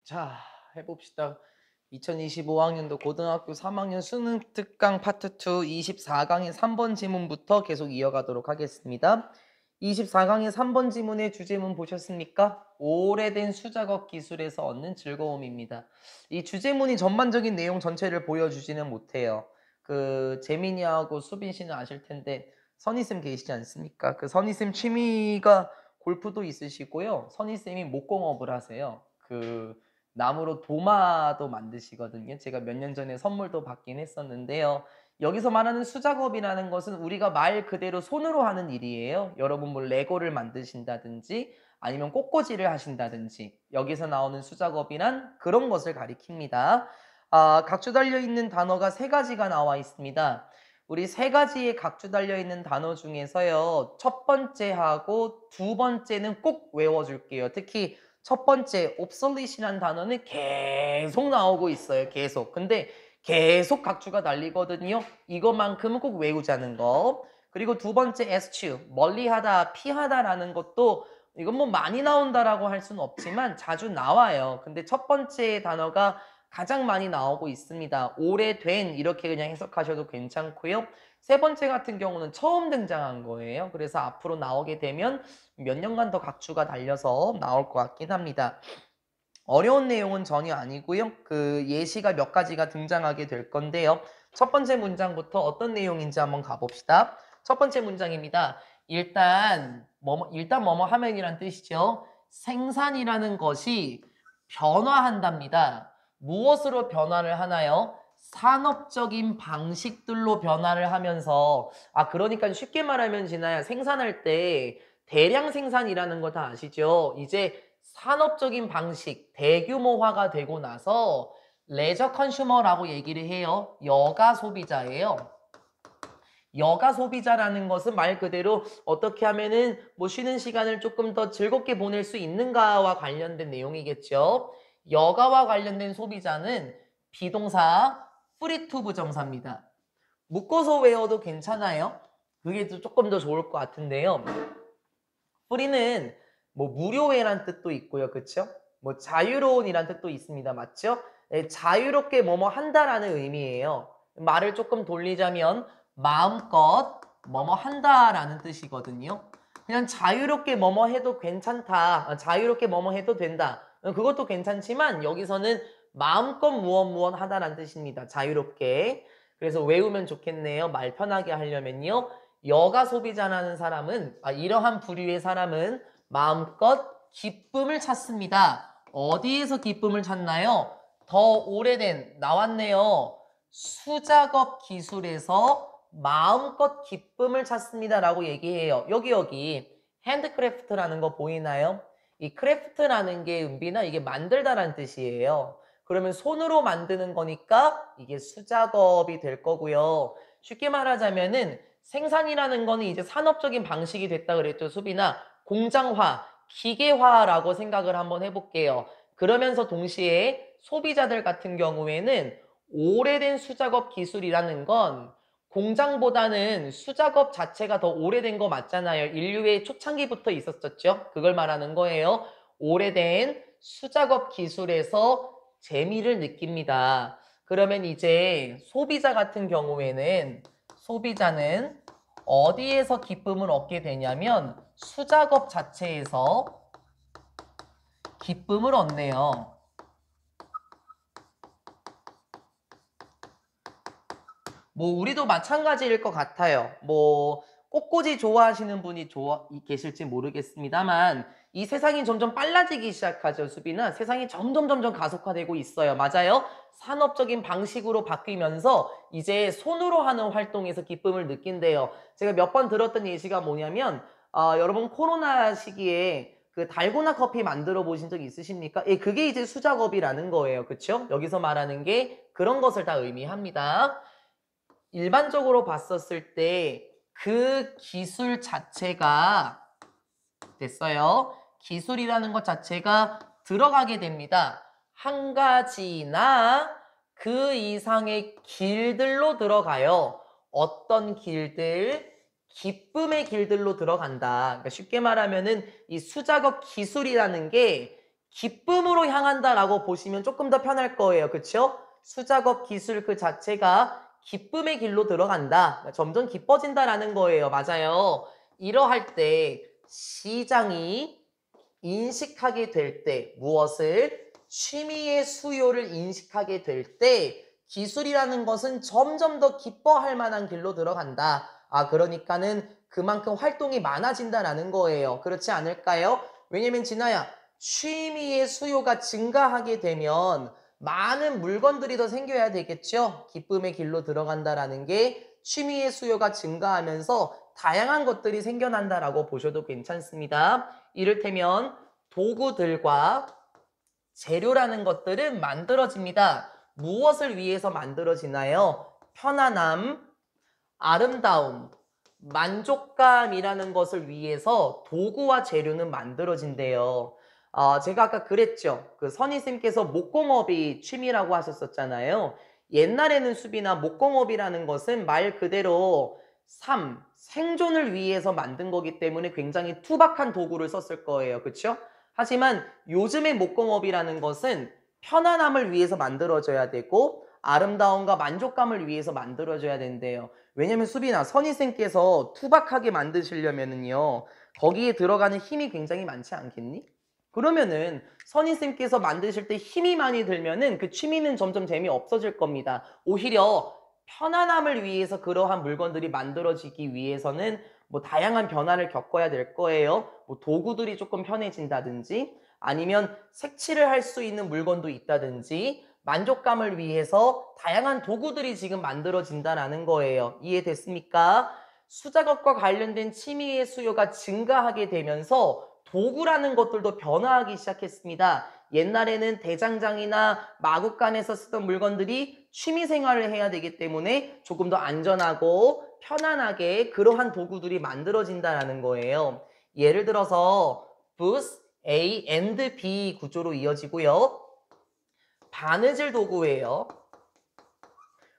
자, 해봅시다. 2025학년도 고등학교 3학년 수능 특강 파트 2 24강의 3번 지문부터 계속 이어가도록 하겠습니다. 24강의 3번 지문의 주제문 보셨습니까? 오래된 수작업 기술에서 얻는 즐거움입니다. 이 주제문이 전반적인 내용 전체를 보여주지는 못해요. 재민이하고 수빈 씨는 아실 텐데 선희쌤 계시지 않습니까? 선희쌤 취미가 골프도 있으시고요. 선희쌤이 목공업을 하세요. 나무로 도마도 만드시거든요. 제가 몇 년 전에 선물도 받긴 했었는데요. 여기서 말하는 수작업이라는 것은 우리가 말 그대로 손으로 하는 일이에요. 여러분 뭐 레고를 만드신다든지 아니면 꽃꽂이를 하신다든지 여기서 나오는 수작업이란 그런 것을 가리킵니다. 각주 달려있는 단어가 세 가지가 나와 있습니다. 우리 세 가지의 각주 달려있는 단어 중에서요. 첫 번째하고 두 번째는 꼭 외워줄게요. 특히 첫 번째 obsolete이라는 단어는 계속 나오고 있어요. 계속. 근데 계속 각주가 달리거든요. 이것만큼은 꼭 외우자는 거. 그리고 두 번째 eschew, 멀리하다, 피하다라는 것도 이건 뭐 많이 나온다라고 할 수는 없지만 자주 나와요. 근데 첫 번째 단어가 가장 많이 나오고 있습니다. 오래된 이렇게 그냥 해석하셔도 괜찮고요. 세 번째 같은 경우는 처음 등장한 거예요. 그래서 앞으로 나오게 되면 몇 년간 더 각주가 달려서 나올 것 같긴 합니다. 어려운 내용은 전혀 아니고요. 예시가 몇 가지가 등장하게 될 건데요. 첫 번째 문장부터 어떤 내용인지 한번 가봅시다. 첫 번째 문장입니다. 일단 뭐뭐 하면이란 뜻이죠. 생산이라는 것이 변화한답니다. 무엇으로 변화를 하나요? 산업적인 방식들로 변화를 하면서 그러니까 쉽게 말하면 진아야 생산할 때 대량 생산이라는 거 다 아시죠? 이제 산업적인 방식, 대규모화가 되고 나서 레저 컨슈머라고 얘기를 해요. 여가 소비자예요. 여가 소비자라는 것은 말 그대로 어떻게 하면은 뭐 쉬는 시간을 조금 더 즐겁게 보낼 수 있는가와 관련된 내용이겠죠. 여가와 관련된 소비자는 비동사 프리투 부정사입니다. 묶어서 외워도 괜찮아요. 그게 조금 더 좋을 것 같은데요. 프리는 뭐 무료해란 뜻도 있고요. 그쵸? 뭐 자유로운이란 뜻도 있습니다. 맞죠? 네, 자유롭게 뭐뭐 한다라는 의미예요. 말을 조금 돌리자면 마음껏 뭐뭐 한다라는 뜻이거든요. 그냥 자유롭게 뭐뭐 해도 괜찮다. 자유롭게 뭐뭐 해도 된다. 그것도 괜찮지만 여기서는 마음껏 무엇 하다라는 뜻입니다. 자유롭게. 그래서 외우면 좋겠네요. 말 편하게 하려면요. 여가 소비자라는 사람은 이러한 부류의 사람은 마음껏 기쁨을 찾습니다. 어디에서 기쁨을 찾나요? 더 오래된 나왔네요. 수작업 기술에서 마음껏 기쁨을 찾습니다 라고 얘기해요. 여기 핸드크래프트라는 거 보이나요? 이 크래프트라는 게 은비나 이게 만들다라는 뜻이에요. 그러면 손으로 만드는 거니까 이게 수작업이 될 거고요. 쉽게 말하자면은 생산이라는 거는 이제 산업적인 방식이 됐다 그랬죠, 수빈아. 공장화, 기계화라고 생각을 한번 해볼게요. 그러면서 동시에 소비자들 같은 경우에는 오래된 수작업 기술이라는 건 공장보다는 수작업 자체가 더 오래된 거 맞잖아요. 인류의 초창기부터 있었었죠. 그걸 말하는 거예요. 오래된 수작업 기술에서 재미를 느낍니다. 그러면 이제 소비자 같은 경우에는 소비자는 어디에서 기쁨을 얻게 되냐면 수작업 자체에서 기쁨을 얻네요. 뭐 우리도 마찬가지일 것 같아요. 뭐 꽃꽂이 좋아하시는 분이 계실지 모르겠습니다만 이 세상이 점점 빨라지기 시작하죠, 수빈아. 세상이 점점 가속화되고 있어요. 맞아요? 산업적인 방식으로 바뀌면서 이제 손으로 하는 활동에서 기쁨을 느낀대요. 제가 몇 번 들었던 예시가 뭐냐면 여러분 코로나 시기에 달고나 커피 만들어 보신 적 있으십니까? 예, 그게 이제 수작업이라는 거예요. 그쵸? 여기서 말하는 게 그런 것을 다 의미합니다. 일반적으로 봤었을 때 그 기술 자체가 됐어요. 기술이라는 것 자체가 들어가게 됩니다. 한 가지나 그 이상의 길들로 들어가요. 어떤 길들? 기쁨의 길들로 들어간다. 그러니까 쉽게 말하면은 이 수작업 기술이라는 게 기쁨으로 향한다라고 보시면 조금 더 편할 거예요. 그쵸? 수작업 기술 그 자체가 기쁨의 길로 들어간다. 점점 기뻐진다라는 거예요. 맞아요. 이러할 때 시장이 인식하게 될 때 무엇을? 취미의 수요를 인식하게 될 때 기술이라는 것은 점점 더 기뻐할 만한 길로 들어간다. 아, 그러니까는 그만큼 활동이 많아진다라는 거예요. 그렇지 않을까요? 왜냐면 진아야, 취미의 수요가 증가하게 되면 많은 물건들이 더 생겨야 되겠죠? 기쁨의 길로 들어간다라는 게 취미의 수요가 증가하면서 다양한 것들이 생겨난다라고 보셔도 괜찮습니다. 이를테면 도구들과 재료라는 것들은 만들어집니다. 무엇을 위해서 만들어지나요? 편안함, 아름다움, 만족감이라는 것을 위해서 도구와 재료는 만들어진대요. 제가 아까 그랬죠. 그 선희쌤께서 목공업이 취미라고 하셨었잖아요. 옛날에는 수빈아 목공업이라는 것은 말 그대로 생존을 위해서 만든 거기 때문에 굉장히 투박한 도구를 썼을 거예요. 그렇죠? 하지만 요즘의 목공업이라는 것은 편안함을 위해서 만들어져야 되고 아름다움과 만족감을 위해서 만들어져야 된대요. 왜냐면 수빈아, 선희쌤께서 투박하게 만드시려면은요, 거기에 들어가는 힘이 굉장히 많지 않겠니? 그러면은 선희쌤께서 만드실 때 힘이 많이 들면은 그 취미는 점점 재미없어질 겁니다. 오히려 편안함을 위해서 그러한 물건들이 만들어지기 위해서는 뭐 다양한 변화를 겪어야 될 거예요. 뭐 도구들이 조금 편해진다든지 아니면 색칠을 할 수 있는 물건도 있다든지 만족감을 위해서 다양한 도구들이 지금 만들어진다는 거예요. 이해됐습니까? 수작업과 관련된 취미의 수요가 증가하게 되면서 도구라는 것들도 변화하기 시작했습니다. 옛날에는 대장장이나 마구간에서 쓰던 물건들이 취미생활을 해야 되기 때문에 조금 더 안전하고 편안하게 그러한 도구들이 만들어진다는 거예요. 예를 들어서 booth A and B 구조로 이어지고요. 바느질 도구예요.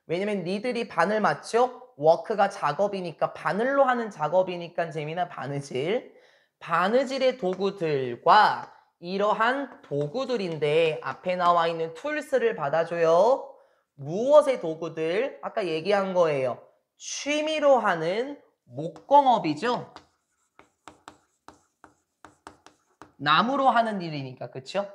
왜냐면 니들이 바늘 맞죠? 워크가 작업이니까 바늘로 하는 작업이니까 재미나 바느질. 바느질의 도구들과 이러한 도구들인데 앞에 나와 있는 툴스를 받아줘요. 무엇의 도구들? 아까 얘기한 거예요. 취미로 하는 목공업이죠. 나무로 하는 일이니까, 그쵸?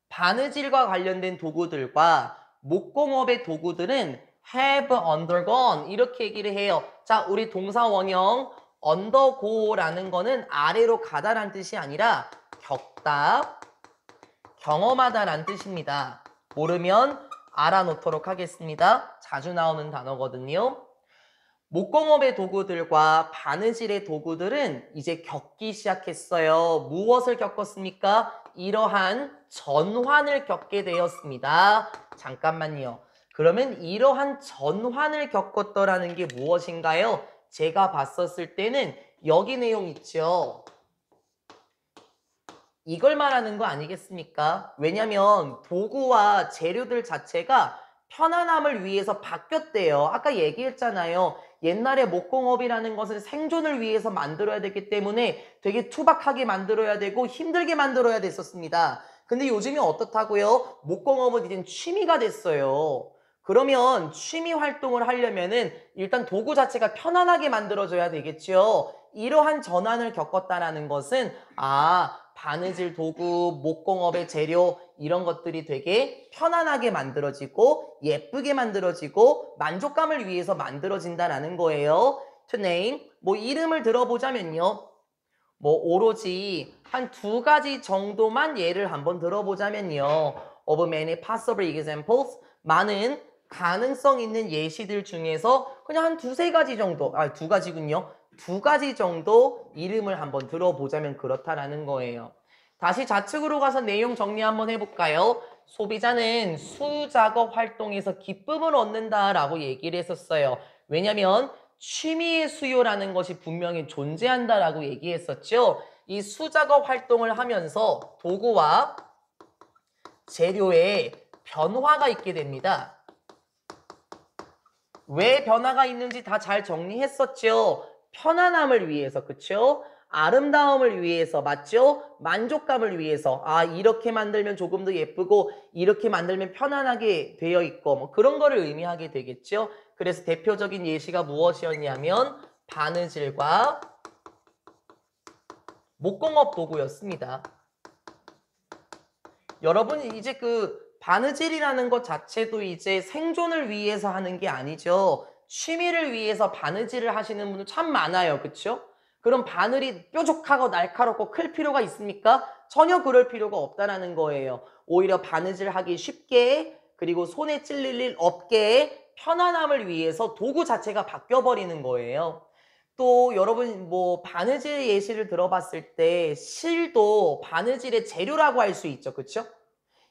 바느질과 관련된 도구들과 목공업의 도구들은 have undergone 이렇게 얘기를 해요. 자, 우리 동사 원형 undergo라는 거는 아래로 가다란 뜻이 아니라 겪다, 경험하다란 뜻입니다. 모르면 알아놓도록 하겠습니다. 자주 나오는 단어거든요. 목공업의 도구들과 바느질의 도구들은 이제 겪기 시작했어요. 무엇을 겪었습니까? 이러한 전환을 겪게 되었습니다. 잠깐만요. 그러면 이러한 전환을 겪었더라는 게 무엇인가요? 제가 봤었을 때는 여기 내용 있죠. 이걸 말하는 거 아니겠습니까? 왜냐면 도구와 재료들 자체가 편안함을 위해서 바뀌었대요. 아까 얘기했잖아요. 옛날에 목공업이라는 것은 생존을 위해서 만들어야 되기 때문에 되게 투박하게 만들어야 되고 힘들게 만들어야 됐었습니다. 근데 요즘에 어떻다고요? 목공업은 이젠 취미가 됐어요. 그러면 취미 활동을 하려면은 일단 도구 자체가 편안하게 만들어져야 되겠죠. 이러한 전환을 겪었다라는 것은 바느질 도구, 목공업의 재료 이런 것들이 되게 편안하게 만들어지고 예쁘게 만들어지고 만족감을 위해서 만들어진다라는 거예요. To name, 뭐 이름을 들어보자면요. 뭐 오로지 한 두 가지 정도만 예를 한번 들어보자면요. Of many possible examples, 많은 가능성 있는 예시들 중에서 그냥 한 두세 가지 정도, 두 가지군요. 두 가지 정도 이름을 한번 들어보자면 그렇다라는 거예요. 다시 좌측으로 가서 내용 정리 한번 해볼까요? 소비자는 수작업 활동에서 기쁨을 얻는다라고 얘기를 했었어요. 왜냐면 취미의 수요라는 것이 분명히 존재한다라고 얘기했었죠. 이 수작업 활동을 하면서 도구와 재료에 변화가 있게 됩니다. 왜 변화가 있는지 다 잘 정리했었죠. 편안함을 위해서, 그쵸? 아름다움을 위해서, 맞죠? 만족감을 위해서. 아, 이렇게 만들면 조금 더 예쁘고 이렇게 만들면 편안하게 되어 있고 뭐 그런 거를 의미하게 되겠죠. 그래서 대표적인 예시가 무엇이었냐면 바느질과 목공업 도구였습니다. 여러분 이제 그 바느질이라는 것 자체도 이제 생존을 위해서 하는 게 아니죠. 취미를 위해서 바느질을 하시는 분들 참 많아요. 그쵸? 그럼 바늘이 뾰족하고 날카롭고 클 필요가 있습니까? 전혀 그럴 필요가 없다라는 거예요. 오히려 바느질 하기 쉽게 그리고 손에 찔릴 일 없게 편안함을 위해서 도구 자체가 바뀌어버리는 거예요. 또 여러분 뭐 바느질 예시를 들어봤을 때 실도 바느질의 재료라고 할 수 있죠. 그쵸?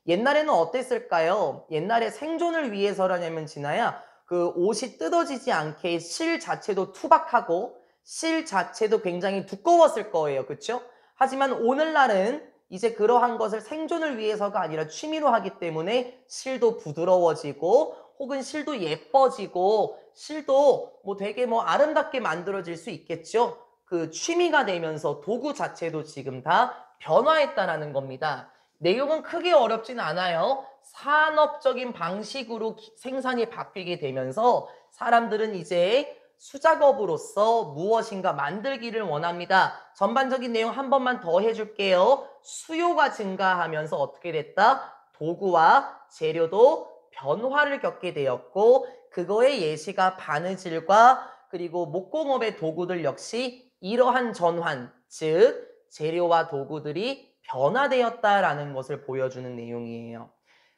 옛날에는 어땠을까요? 옛날에 생존을 위해서라냐면 진아야 그 옷이 뜯어지지 않게 실 자체도 투박하고 실 자체도 굉장히 두꺼웠을 거예요. 그쵸? 하지만 오늘날은 이제 그러한 것을 생존을 위해서가 아니라 취미로 하기 때문에 실도 부드러워지고 혹은 실도 예뻐지고 실도 뭐 되게 뭐 아름답게 만들어질 수 있겠죠. 그 취미가 되면서 도구 자체도 지금 다 변화했다라는 겁니다. 내용은 크게 어렵진 않아요. 산업적인 방식으로 생산이 바뀌게 되면서 사람들은 이제 수작업으로서 무엇인가 만들기를 원합니다. 전반적인 내용 한 번만 더 해줄게요. 수요가 증가하면서 어떻게 됐다? 도구와 재료도 변화를 겪게 되었고 그거의 예시가 바느질과 그리고 목공업의 도구들 역시 이러한 전환, 즉 재료와 도구들이 변화되었다라는 것을 보여주는 내용이에요.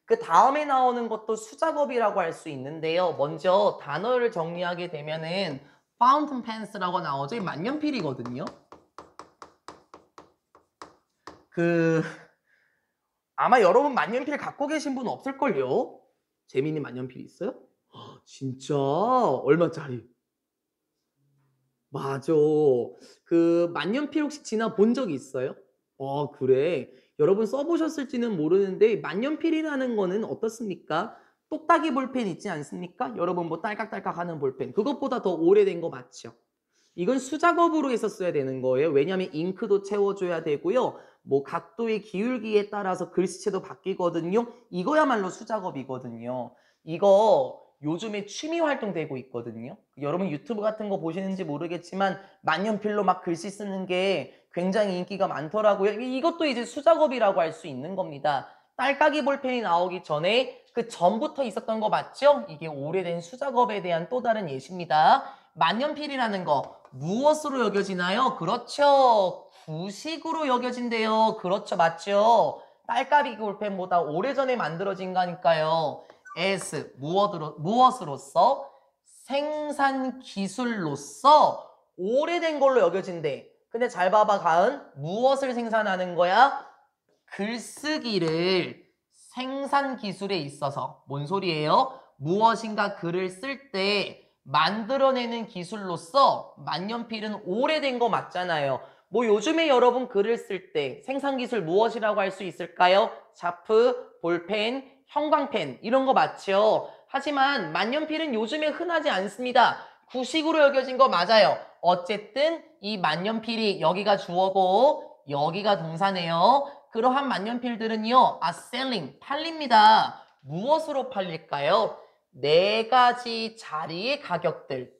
그 다음에 나오는 것도 수작업이라고 할 수 있는데요. 먼저 단어를 정리하게 되면은 fountain pens라고 나오죠. 만년필이거든요. 아마 여러분 만년필 갖고 계신 분 없을걸요? 재민이 만년필 있어요? 진짜? 얼마짜리? 맞아. 그 만년필 혹시 지나 본 적 있어요? 그래. 여러분 써보셨을지는 모르는데 만년필이라는 거는 어떻습니까? 똑딱이 볼펜 있지 않습니까? 여러분 뭐 딸깍딸깍 하는 볼펜. 그것보다 더 오래된 거 맞죠? 이건 수작업으로 했었어야 되는 거예요. 왜냐하면 잉크도 채워줘야 되고요. 뭐 각도의 기울기에 따라서 글씨체도 바뀌거든요. 이거야말로 수작업이거든요. 이거 요즘에 취미 활동되고 있거든요. 여러분 유튜브 같은 거 보시는지 모르겠지만 만년필로 막 글씨 쓰는 게 굉장히 인기가 많더라고요. 이것도 이제 수작업이라고 할 수 있는 겁니다. 딸깍이 볼펜이 나오기 전에 그 전부터 있었던 거 맞죠? 이게 오래된 수작업에 대한 또 다른 예시입니다. 만년필이라는 거 무엇으로 여겨지나요? 그렇죠. 구식으로 여겨진대요. 그렇죠. 맞죠? 딸깍이 볼펜보다 오래전에 만들어진 거니까요. as 무엇으로서 생산 기술로서 오래된 걸로 여겨진대. 근데 잘 봐봐 가은. 무엇을 생산하는 거야? 글쓰기를 생산 기술에 있어서 뭔 소리예요? 무엇인가 글을 쓸 때 만들어내는 기술로서 만년필은 오래된 거 맞잖아요. 뭐 요즘에 여러분 글을 쓸 때 생산 기술 무엇이라고 할 수 있을까요? 샤프, 볼펜, 형광펜 이런 거 맞죠? 하지만 만년필은 요즘에 흔하지 않습니다. 구식으로 여겨진 거 맞아요. 어쨌든 이 만년필이 여기가 주어고 여기가 동사네요. 그러한 만년필들은요, selling, 팔립니다. 무엇으로 팔릴까요? 네 가지 자리의 가격들.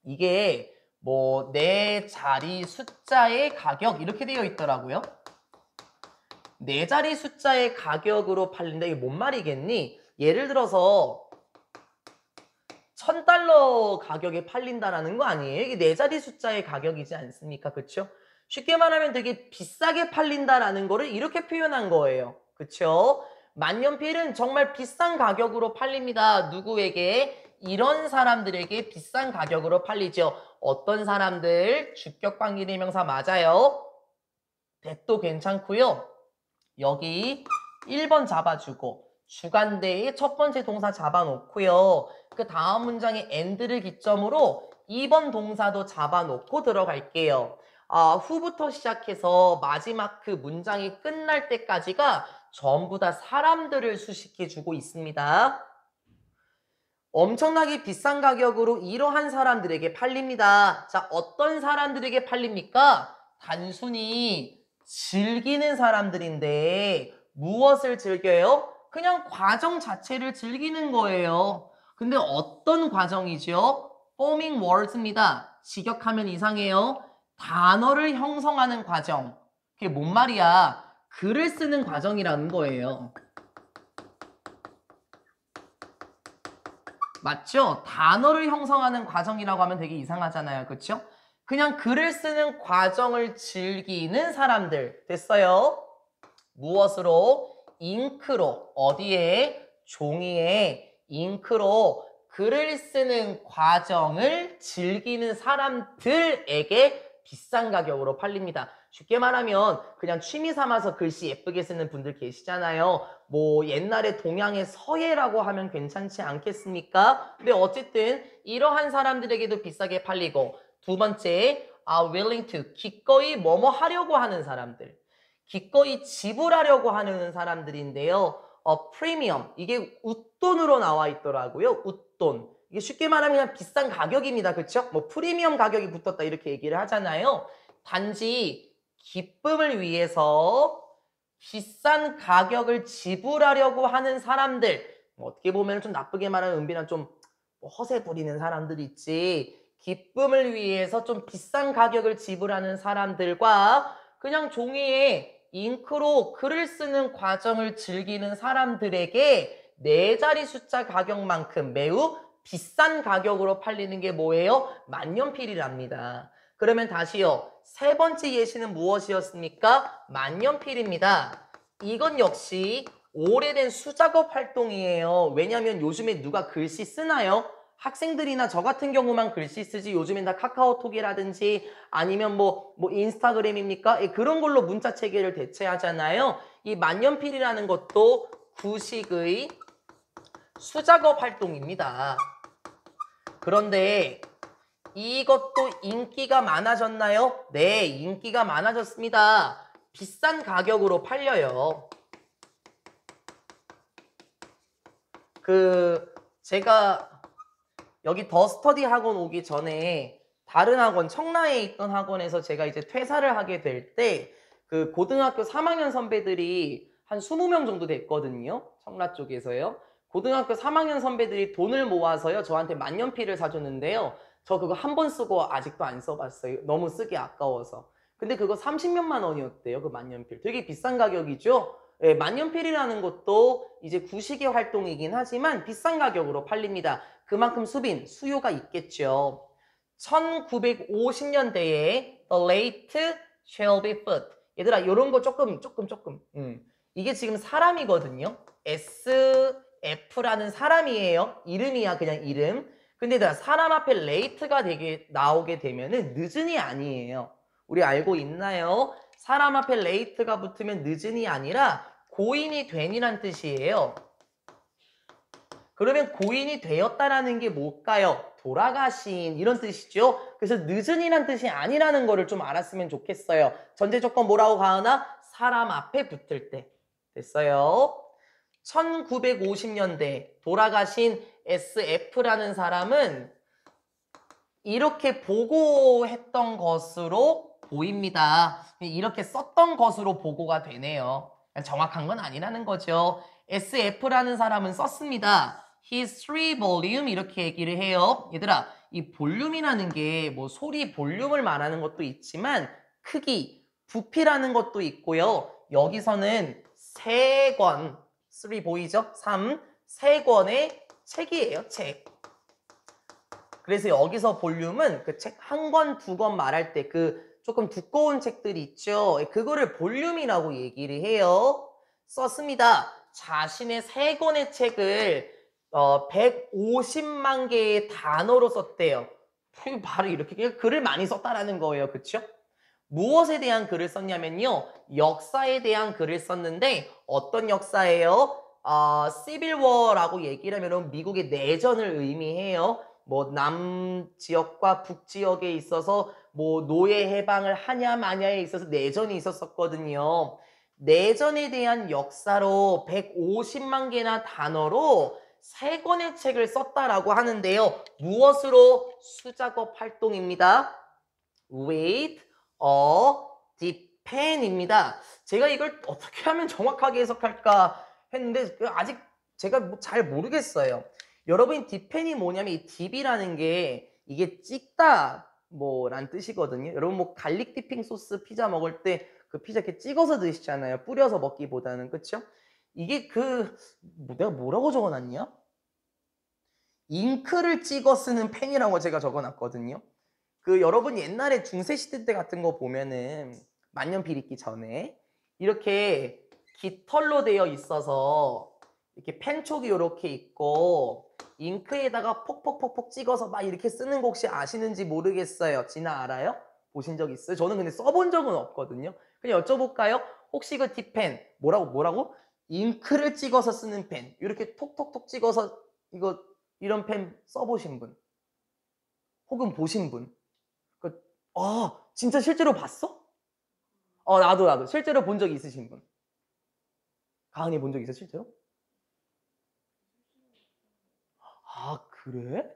이게 뭐 네 자리 숫자의 가격 이렇게 되어 있더라고요. 네 자리 숫자의 가격으로 팔린다. 이게 뭔 말이겠니? 예를 들어서 $1000 가격에 팔린다라는 거 아니에요? 이게 네 자리 숫자의 가격이지 않습니까? 그쵸? 쉽게 말하면 되게 비싸게 팔린다라는 거를 이렇게 표현한 거예요. 그쵸? 만년필은 정말 비싼 가격으로 팔립니다. 누구에게? 이런 사람들에게 비싼 가격으로 팔리죠. 어떤 사람들? 주격관계대명사 맞아요. that도 괜찮고요. 여기 1번 잡아주고 주간대의 첫 번째 동사 잡아놓고요. 그 다음 문장에 and를 기점으로 2번 동사도 잡아놓고 들어갈게요. 후부터 시작해서 마지막 그 문장이 끝날 때까지가 전부 다 사람들을 수식해주고 있습니다. 엄청나게 비싼 가격으로 이러한 사람들에게 팔립니다. 자, 어떤 사람들에게 팔립니까? 단순히 즐기는 사람들인데 무엇을 즐겨요? 그냥 과정 자체를 즐기는 거예요. 근데 어떤 과정이죠? forming words입니다. 직역하면 이상해요. 단어를 형성하는 과정. 그게 뭔 말이야? 글을 쓰는 과정이라는 거예요. 맞죠? 단어를 형성하는 과정이라고 하면 되게 이상하잖아요. 그렇죠? 그냥 글을 쓰는 과정을 즐기는 사람들. 됐어요? 무엇으로? 잉크로. 어디에? 종이에 잉크로 글을 쓰는 과정을 즐기는 사람들에게 비싼 가격으로 팔립니다. 쉽게 말하면 그냥 취미 삼아서 글씨 예쁘게 쓰는 분들 계시잖아요. 뭐 옛날에 동양의 서예라고 하면 괜찮지 않겠습니까? 근데 어쨌든 이러한 사람들에게도 비싸게 팔리고, 두 번째, are willing to, 기꺼이 뭐뭐 하려고 하는 사람들. 기꺼이 지불하려고 하는 사람들인데요. 프리미엄, 이게 웃돈으로 나와 있더라고요. 웃돈. 이게 쉽게 말하면 그냥 비싼 가격입니다. 그렇죠? 뭐 프리미엄 가격이 붙었다 이렇게 얘기를 하잖아요. 단지 기쁨을 위해서 비싼 가격을 지불하려고 하는 사람들, 어떻게 보면 좀 나쁘게 말하면 은비랑 좀 허세 부리는 사람들 있지. 기쁨을 위해서 좀 비싼 가격을 지불하는 사람들과 그냥 종이에 잉크로 글을 쓰는 과정을 즐기는 사람들에게 4자리 숫자 가격만큼 매우 비싼 가격으로 팔리는 게 뭐예요? 만년필이랍니다. 그러면 다시요. 세 번째 예시는 무엇이었습니까? 만년필입니다. 이건 역시 오래된 수작업 활동이에요. 왜냐하면 요즘에 누가 글씨 쓰나요? 학생들이나 저 같은 경우만 글씨 쓰지 요즘엔 다 카카오톡이라든지 아니면 뭐 인스타그램입니까? 예, 그런 걸로 문자 체계를 대체하잖아요. 이 만년필이라는 것도 구식의 수작업 활동입니다. 그런데 이것도 인기가 많아졌나요? 네, 인기가 많아졌습니다. 비싼 가격으로 팔려요. 제가 여기 더 스터디 학원 오기 전에 다른 학원, 청라에 있던 학원에서 제가 이제 퇴사를 하게 될 때 그 고등학교 3학년 선배들이 한 20명 정도 됐거든요. 청라 쪽에서요. 고등학교 3학년 선배들이 돈을 모아서요. 저한테 만년필을 사줬는데요. 저 그거 한 번 쓰고 아직도 안 써봤어요. 너무 쓰기 아까워서. 근데 그거 30몇만 원이었대요. 그 만년필. 되게 비싼 가격이죠. 예, 만년필이라는 것도 이제 구식의 활동이긴 하지만 비싼 가격으로 팔립니다. 그만큼 수요가 있겠죠. 1950년대에 The Late Shelby Foote. 얘들아, 요런 거 조금. 이게 지금 사람이거든요. SF라는 사람이에요. 이름이야, 그냥 이름. 근데 얘들아, 사람 앞에 late가 나오게 되면은 늦은이 아니에요. 우리 알고 있나요? 사람 앞에 late가 붙으면 늦은이 아니라 고인이 된이란 뜻이에요. 그러면 고인이 되었다라는 게 뭘까요? 돌아가신 이런 뜻이죠. 그래서 늦은이란 뜻이 아니라는 거를 좀 알았으면 좋겠어요. 전제 조건 뭐라고 가하나? 사람 앞에 붙을 때. 됐어요. 1950년대 돌아가신 SF라는 사람은 이렇게 보고했던 것으로 보입니다. 이렇게 썼던 것으로 보고가 되네요. 정확한 건 아니라는 거죠. SF라는 사람은 썼습니다. His 3 volume 이렇게 얘기를 해요. 얘들아, 이 볼륨이라는 게 뭐 소리 볼륨을 말하는 것도 있지만 크기, 부피라는 것도 있고요. 여기서는 3권, 3 보이죠? 3권의 책이에요. 책. 그래서 여기서 볼륨은 그 책 한 권, 2권 말할 때 그 조금 두꺼운 책들이 있죠. 그거를 볼륨이라고 얘기를 해요. 썼습니다. 자신의 3권의 책을 150만 개의 단어로 썼대요. 바로 이렇게 글을 많이 썼다라는 거예요. 그쵸? 무엇에 대한 글을 썼냐면요. 역사에 대한 글을 썼는데 어떤 역사예요? 시빌워라고 얘기를 하면 미국의 내전을 의미해요. 뭐 남지역과 북지역에 있어서 뭐 노예 해방을 하냐 마냐에 있어서 내전이 있었었거든요. 내전에 대한 역사로 150만 개나 단어로 3권의 책을 썼다라고 하는데요. 무엇으로? 수작업 활동입니다. With a 딥펜입니다. 제가 이걸 어떻게 하면 정확하게 해석할까 했는데 아직 제가 뭐 잘 모르겠어요. 여러분 딥펜이 뭐냐면 이 딥이라는 게 이게 찍다 뭐란 뜻이거든요. 여러분 뭐 갈릭 디핑 소스 피자 먹을 때 그 피자 이렇게 찍어서 드시잖아요. 뿌려서 먹기보다는 그쵸? 이게 내가 뭐라고 적어놨냐? 잉크를 찍어 쓰는 펜이라고 제가 적어놨거든요. 여러분 옛날에 중세시대 때 같은 거 보면은 만년필 있기 전에 이렇게 깃털로 되어 있어서 이렇게 펜촉이 이렇게 있고 잉크에다가 폭폭폭폭 찍어서 막 이렇게 쓰는 거 혹시 아시는지 모르겠어요. 진아 알아요? 보신 적 있어요? 저는 근데 써본 적은 없거든요. 그냥 여쭤볼까요? 혹시 그 딥펜 뭐라고? 잉크를 찍어서 쓰는 펜 이렇게 톡톡톡 찍어서 이런 펜 써보신 분 혹은 보신 분 진짜 실제로 봤어? 나도 실제로 본 적 있으신 분. 가은이 본 적 있어 실제로? 아 그래?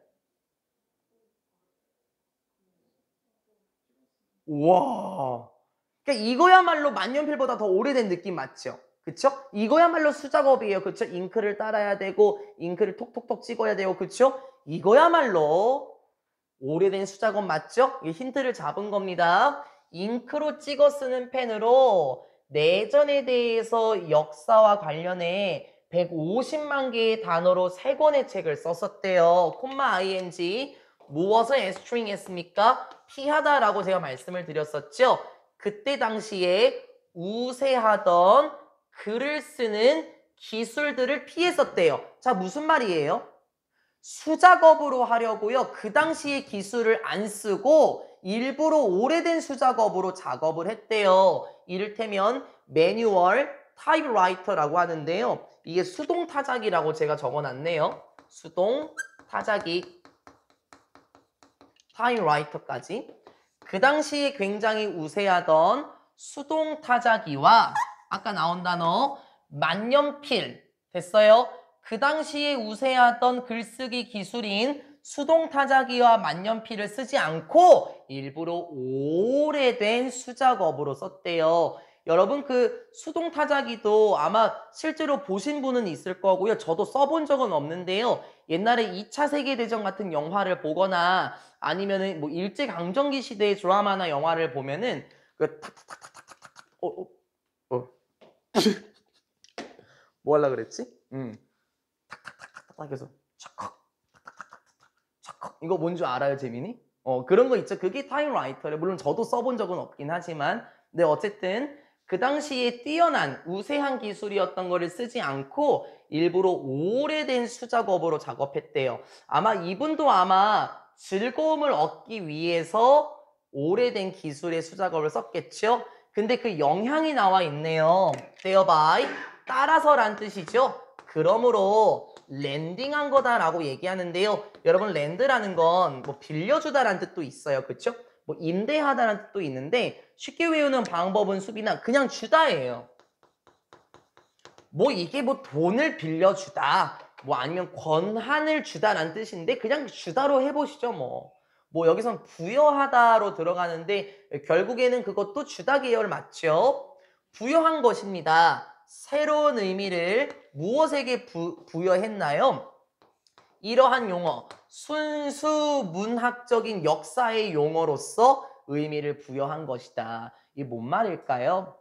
우와. 그러니까 이거야말로 만년필보다 더 오래된 느낌 맞죠? 그쵸? 이거야말로 수작업이에요. 그쵸? 잉크를 따라야 되고 잉크를 톡톡톡 찍어야 되고 그쵸? 이거야말로 오래된 수작업 맞죠? 이 힌트를 잡은 겁니다. 잉크로 찍어 쓰는 펜으로 내전에 대해서 역사와 관련해 150만 개의 단어로 3권의 책을 썼었대요. 콤마 ing 무엇을 에스트링 했습니까? 피하다라고 제가 말씀을 드렸었죠. 그때 당시에 우세하던 글을 쓰는 기술들을 피했었대요. 자, 무슨 말이에요? 수작업으로 하려고요. 그 당시에 기술을 안 쓰고 일부러 오래된 수작업으로 작업을 했대요. 이를테면 매뉴얼 타입라이터라고 하는데요. 이게 수동 타자기라고 제가 적어놨네요. 수동 타자기 타입라이터까지. 그 당시에 굉장히 우세하던 수동 타자기와 아까 나온 단어 만년필 됐어요? 그 당시에 우세하던 글쓰기 기술인 수동 타자기와 만년필을 쓰지 않고 일부러 오래된 수작업으로 썼대요. 여러분 수동 타자기도 아마 실제로 보신 분은 있을 거고요. 저도 써본 적은 없는데요. 옛날에 2차 세계대전 같은 영화를 보거나 아니면은 뭐 일제강점기 시대의 드라마나 영화를 보면은 탁탁탁탁탁탁탁 뭐 하려고 그랬지? 탁탁탁탁탁 해서 촥컥 촥컥 이거 뭔 줄 알아요, 재민이? 그런 거 있죠. 그게 타임라이터래. 물론 저도 써본 적은 없긴 하지만 네, 어쨌든 그 당시에 뛰어난 우세한 기술이었던 거를 쓰지 않고 일부러 오래된 수작업으로 작업했대요. 이분도 즐거움을 얻기 위해서 오래된 기술의 수작업을 썼겠죠. 근데 그 영향이 나와 있네요. thereby 따라서란 뜻이죠. 그러므로 렌딩한 거다라고 얘기하는데요. 여러분 렌드라는 건 뭐 빌려주다라는 뜻도 있어요. 그쵸? 뭐 임대하다라는 뜻도 있는데 쉽게 외우는 방법은 수빈아 그냥 주다예요. 뭐 이게 뭐 돈을 빌려주다 뭐 아니면 권한을 주다라는 뜻인데 그냥 주다로 해보시죠 뭐. 뭐 여기선 부여하다로 들어가는데 결국에는 그것도 주다 계열 맞죠? 부여한 것입니다. 새로운 의미를 무엇에게 부여했나요? 이러한 용어, 순수 문학적인 역사의 용어로서 의미를 부여한 것이다. 이게 뭔 말일까요?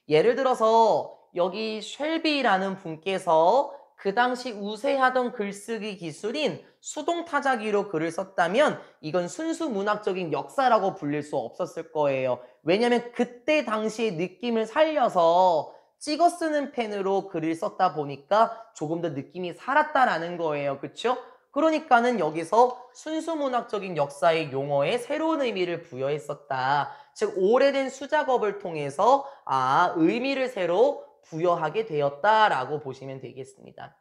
예를 들어서 여기 쉘비라는 분께서 그 당시 우세하던 글쓰기 기술인 수동 타자기로 글을 썼다면 이건 순수 문학적인 역사라고 불릴 수 없었을 거예요. 왜냐하면 그때 당시의 느낌을 살려서 찍어 쓰는 펜으로 글을 썼다 보니까 조금 더 느낌이 살았다라는 거예요. 그쵸? 그러니까는 여기서 순수 문학적인 역사의 용어에 새로운 의미를 부여했었다. 즉 오래된 수작업을 통해서 의미를 새로 부여하게 되었다라고 보시면 되겠습니다.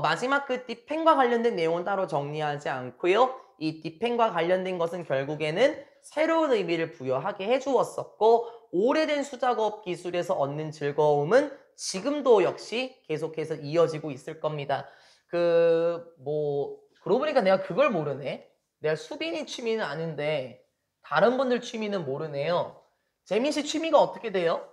마지막 딥펜과 관련된 내용은 따로 정리하지 않고요. 이 딥펜과 관련된 것은 결국에는 새로운 의미를 부여하게 해주었었고 오래된 수작업 기술에서 얻는 즐거움은 지금도 역시 계속해서 이어지고 있을 겁니다. 그러고 보니까 내가 그걸 모르네. 내가 수빈이 취미는 아는데 다른 분들 취미는 모르네요. 재민 씨 취미가 어떻게 돼요?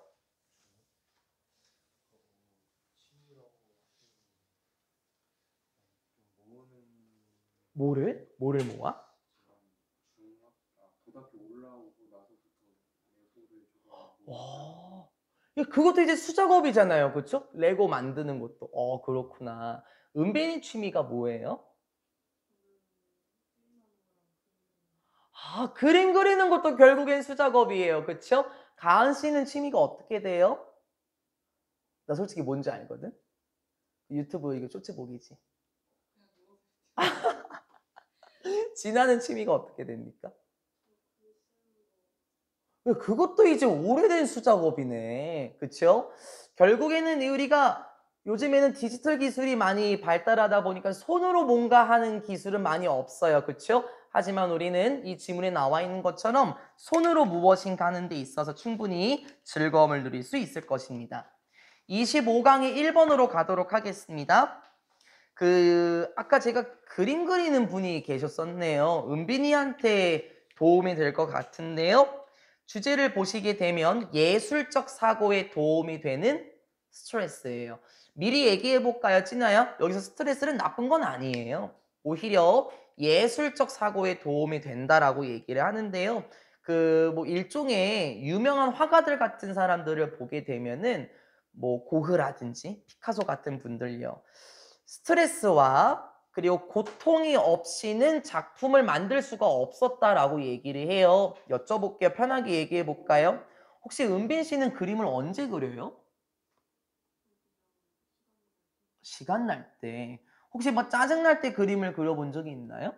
뭐를? 뭐를 모아? 와, 그것도 이제 수작업이잖아요. 그쵸? 레고 만드는 것도. 그렇구나. 은빈이 취미가 뭐예요? 아, 그림 그리는 것도 결국엔 수작업이에요. 그쵸? 가은 씨는 취미가 어떻게 돼요? 나 솔직히 뭔지 알거든? 유튜브 이거 쫓아보기지. 진아는 취미가 어떻게 됩니까? 그것도 이제 오래된 수작업이네. 그쵸? 결국에는 우리가 요즘에는 디지털 기술이 많이 발달하다 보니까 손으로 뭔가 하는 기술은 많이 없어요. 그쵸? 하지만 우리는 이 지문에 나와 있는 것처럼 손으로 무엇인가 하는 데 있어서 충분히 즐거움을 누릴 수 있을 것입니다. 25강의 1번으로 가도록 하겠습니다. 아까 제가 그림 그리는 분이 계셨었네요. 은빈이한테 도움이 될 것 같은데요. 주제를 보시게 되면 예술적 사고에 도움이 되는 스트레스예요. 미리 얘기해 볼까요, 찐아야? 여기서 스트레스는 나쁜 건 아니에요. 오히려 예술적 사고에 도움이 된다라고 얘기를 하는데요. 뭐 일종의 유명한 화가들 같은 사람들을 보게 되면은 뭐 고흐라든지 피카소 같은 분들요. 스트레스와 그리고 고통이 없이는 작품을 만들 수가 없었다라고 얘기를 해요. 여쭤볼게요. 편하게 얘기해 볼까요? 혹시 은빈 씨는 그림을 언제 그려요? 시간 날 때. 혹시 뭐 짜증 날 때 그림을 그려본 적이 있나요?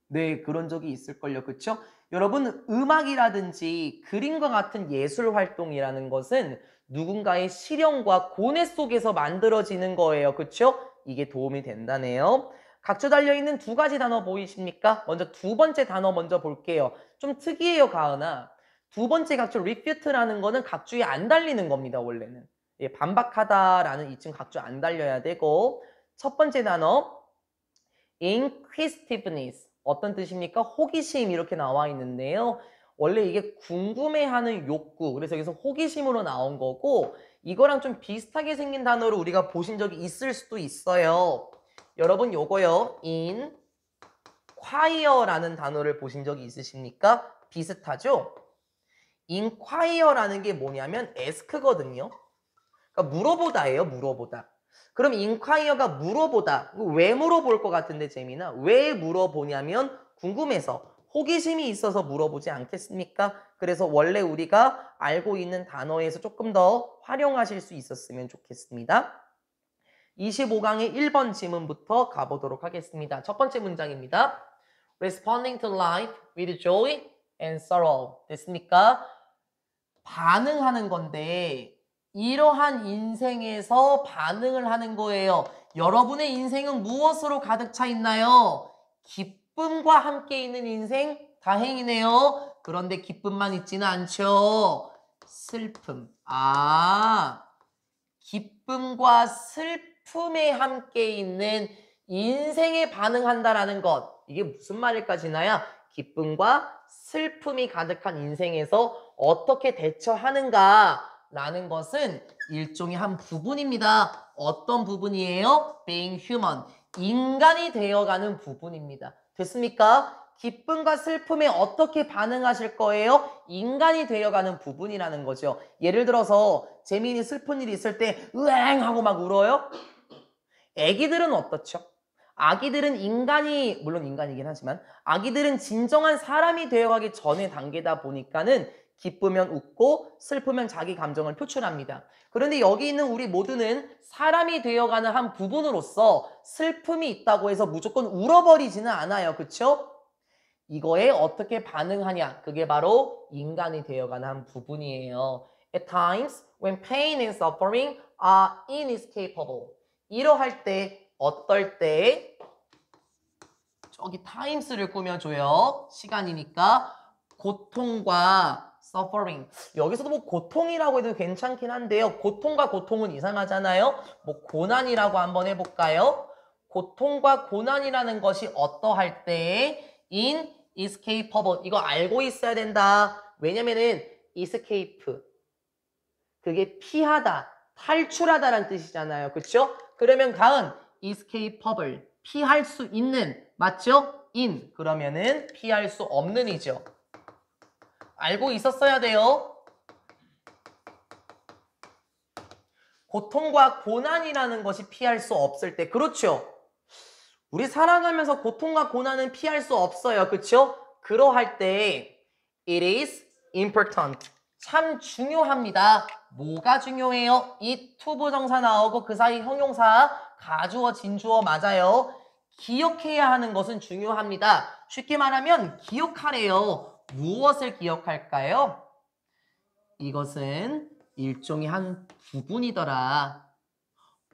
네, 그런 적이 있을걸요. 그쵸? 여러분, 음악이라든지 그림과 같은 예술 활동이라는 것은 누군가의 실현과 고뇌 속에서 만들어지는 거예요. 그쵸? 이게 도움이 된다네요. 각주 달려있는 두 가지 단어 보이십니까? 먼저 두 번째 단어 먼저 볼게요. 좀 특이해요, 가은아. 두 번째 각주 refute라는 거는 각주에 안 달리는 겁니다, 원래는. 예, 반박하다라는 이층 각주 안 달려야 되고, 첫 번째 단어 inquisitiveness 어떤 뜻입니까? 호기심 이렇게 나와 있는데요. 원래 이게 궁금해하는 욕구, 그래서 여기서 호기심으로 나온 거고 이거랑 좀 비슷하게 생긴 단어를 우리가 보신 적이 있을 수도 있어요. 여러분 요거요. inquire라는 단어를 보신 적이 있으십니까? 비슷하죠? inquire라는 게 뭐냐면 ask거든요. 그러니까 물어보다예요. 물어보다. 그럼 inquire가 물어보다. 왜 물어볼 것 같은데 재민아? 왜 물어보냐면 궁금해서 호기심이 있어서 물어보지 않겠습니까? 그래서 원래 우리가 알고 있는 단어에서 조금 더 활용하실 수 있었으면 좋겠습니다. 25강의 1번 지문부터 가보도록 하겠습니다. 첫 번째 문장입니다. Responding to life with joy and sorrow. 됐습니까? 반응하는 건데 이러한 인생에서 반응을 하는 거예요. 여러분의 인생은 무엇으로 가득 차 있나요? 기쁨과 함께 있는 인생? 다행이네요. 그런데 기쁨만 있지는 않죠. 슬픔. 기쁨과 슬픔에 함께 있는 인생에 반응한다라는 것. 이게 무슨 말일까, 진아야? 기쁨과 슬픔이 가득한 인생에서 어떻게 대처하는가라는 것은 일종의 한 부분입니다. 어떤 부분이에요? Being human. 인간이 되어가는 부분입니다. 됐습니까? 기쁨과 슬픔에 어떻게 반응하실 거예요? 인간이 되어가는 부분이라는 거죠. 예를 들어서 재민이 슬픈 일이 있을 때 으앙 하고 막 울어요? 애기들은 어떻죠? 아기들은 물론 인간이긴 하지만 아기들은 진정한 사람이 되어가기 전의 단계다 보니까는 기쁘면 웃고 슬프면 자기 감정을 표출합니다. 그런데 여기 있는 우리 모두는 사람이 되어가는 한 부분으로서 슬픔이 있다고 해서 무조건 울어버리지는 않아요. 그쵸? 이거에 어떻게 반응하냐? 그게 바로 인간이 되어가는 한 부분이에요. At times, when pain and suffering are inescapable. 이러할 때, 어떨 때, 저기 times를 꾸며줘요. 시간이니까. 고통과 suffering. 여기서도 뭐 고통이라고 해도 괜찮긴 한데요. 고통과 고통은 이상하잖아요. 뭐 고난이라고 한번 해볼까요? 고통과 고난이라는 것이 어떠할 때 in escapable. 이거 알고 있어야 된다. 왜냐면은 escape 그게 피하다, 탈출하다라는 뜻이잖아요. 그쵸? 그러면 가은 escapeable 피할 수 있는 맞죠? in 그러면은 피할 수 없는이죠. 알고 있었어야 돼요. 고통과 고난이라는 것이 피할 수 없을 때 그렇죠? 우리 살아가면서 고통과 고난은 피할 수 없어요. 그렇죠? 그러할 때 it is important. 참 중요합니다. 뭐가 중요해요? 이 투부정사 나오고 그 사이 형용사 가주어 진주어 맞아요. 기억해야 하는 것은 중요합니다. 쉽게 말하면 기억하래요. 무엇을 기억할까요? 이것은 일종의 한 부분이더라.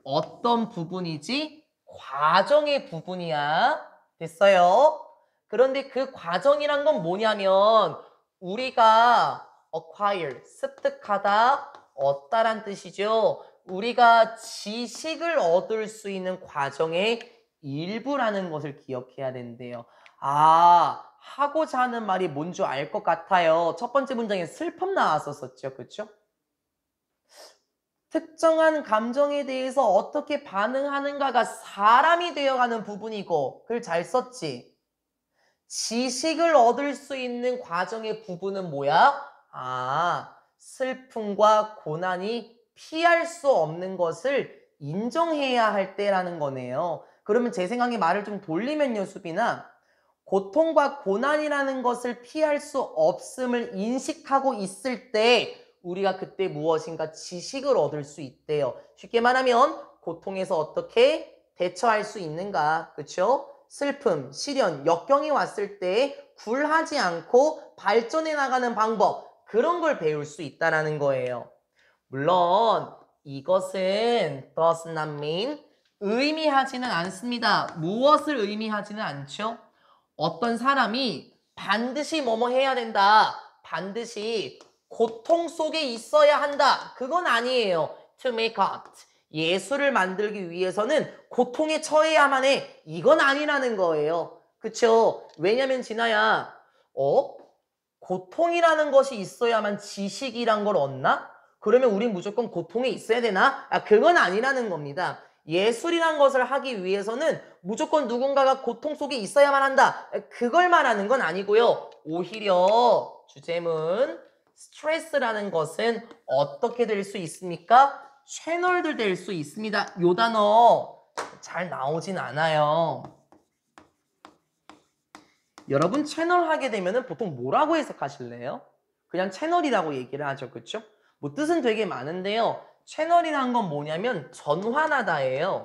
어떤 부분이지? 과정의 부분이야. 됐어요? 그런데 그 과정이란 건 뭐냐면 우리가 acquire, 습득하다, 얻다란 뜻이죠. 우리가 지식을 얻을 수 있는 과정의 일부라는 것을 기억해야 된대요. 아, 하고자 하는 말이 뭔지 알 것 같아요. 첫 번째 문장에 슬픔 나왔었죠. 그렇죠? 특정한 감정에 대해서 어떻게 반응하는가가 사람이 되어가는 부분이고 글 잘 썼지? 지식을 얻을 수 있는 과정의 부분은 뭐야? 아, 슬픔과 고난이 피할 수 없는 것을 인정해야 할 때라는 거네요. 그러면 제 생각에 말을 좀 돌리면요, 수빈아. 고통과 고난이라는 것을 피할 수 없음을 인식하고 있을 때 우리가 그때 무엇인가 지식을 얻을 수 있대요. 쉽게 말하면 고통에서 어떻게 대처할 수 있는가, 그렇죠? 슬픔, 시련, 역경이 왔을 때 굴하지 않고 발전해 나가는 방법 그런 걸 배울 수 있다는 거예요. 물론 이것은 does not mean 의미하지는 않습니다. 무엇을 의미하지는 않죠? 어떤 사람이 반드시 뭐뭐 해야 된다. 반드시 고통 속에 있어야 한다. 그건 아니에요. To make art. 예술을 만들기 위해서는 고통에 처해야만 해. 이건 아니라는 거예요. 그쵸? 왜냐면 진아야, 고통이라는 것이 있어야만 지식이란 걸 얻나? 그러면 우린 무조건 고통에 있어야 되나? 아, 그건 아니라는 겁니다. 예술이란 것을 하기 위해서는 무조건 누군가가 고통 속에 있어야만 한다. 그걸 말하는 건 아니고요. 오히려 주제문 스트레스라는 것은 어떻게 될 수 있습니까? 채널들 될 수 있습니다. 요 단어 잘 나오진 않아요. 여러분 채널 하게 되면 보통 뭐라고 해석하실래요? 그냥 채널이라고 얘기를 하죠. 그렇죠? 뭐 뜻은 되게 많은데요. 채널이란 건 뭐냐면 전환하다예요.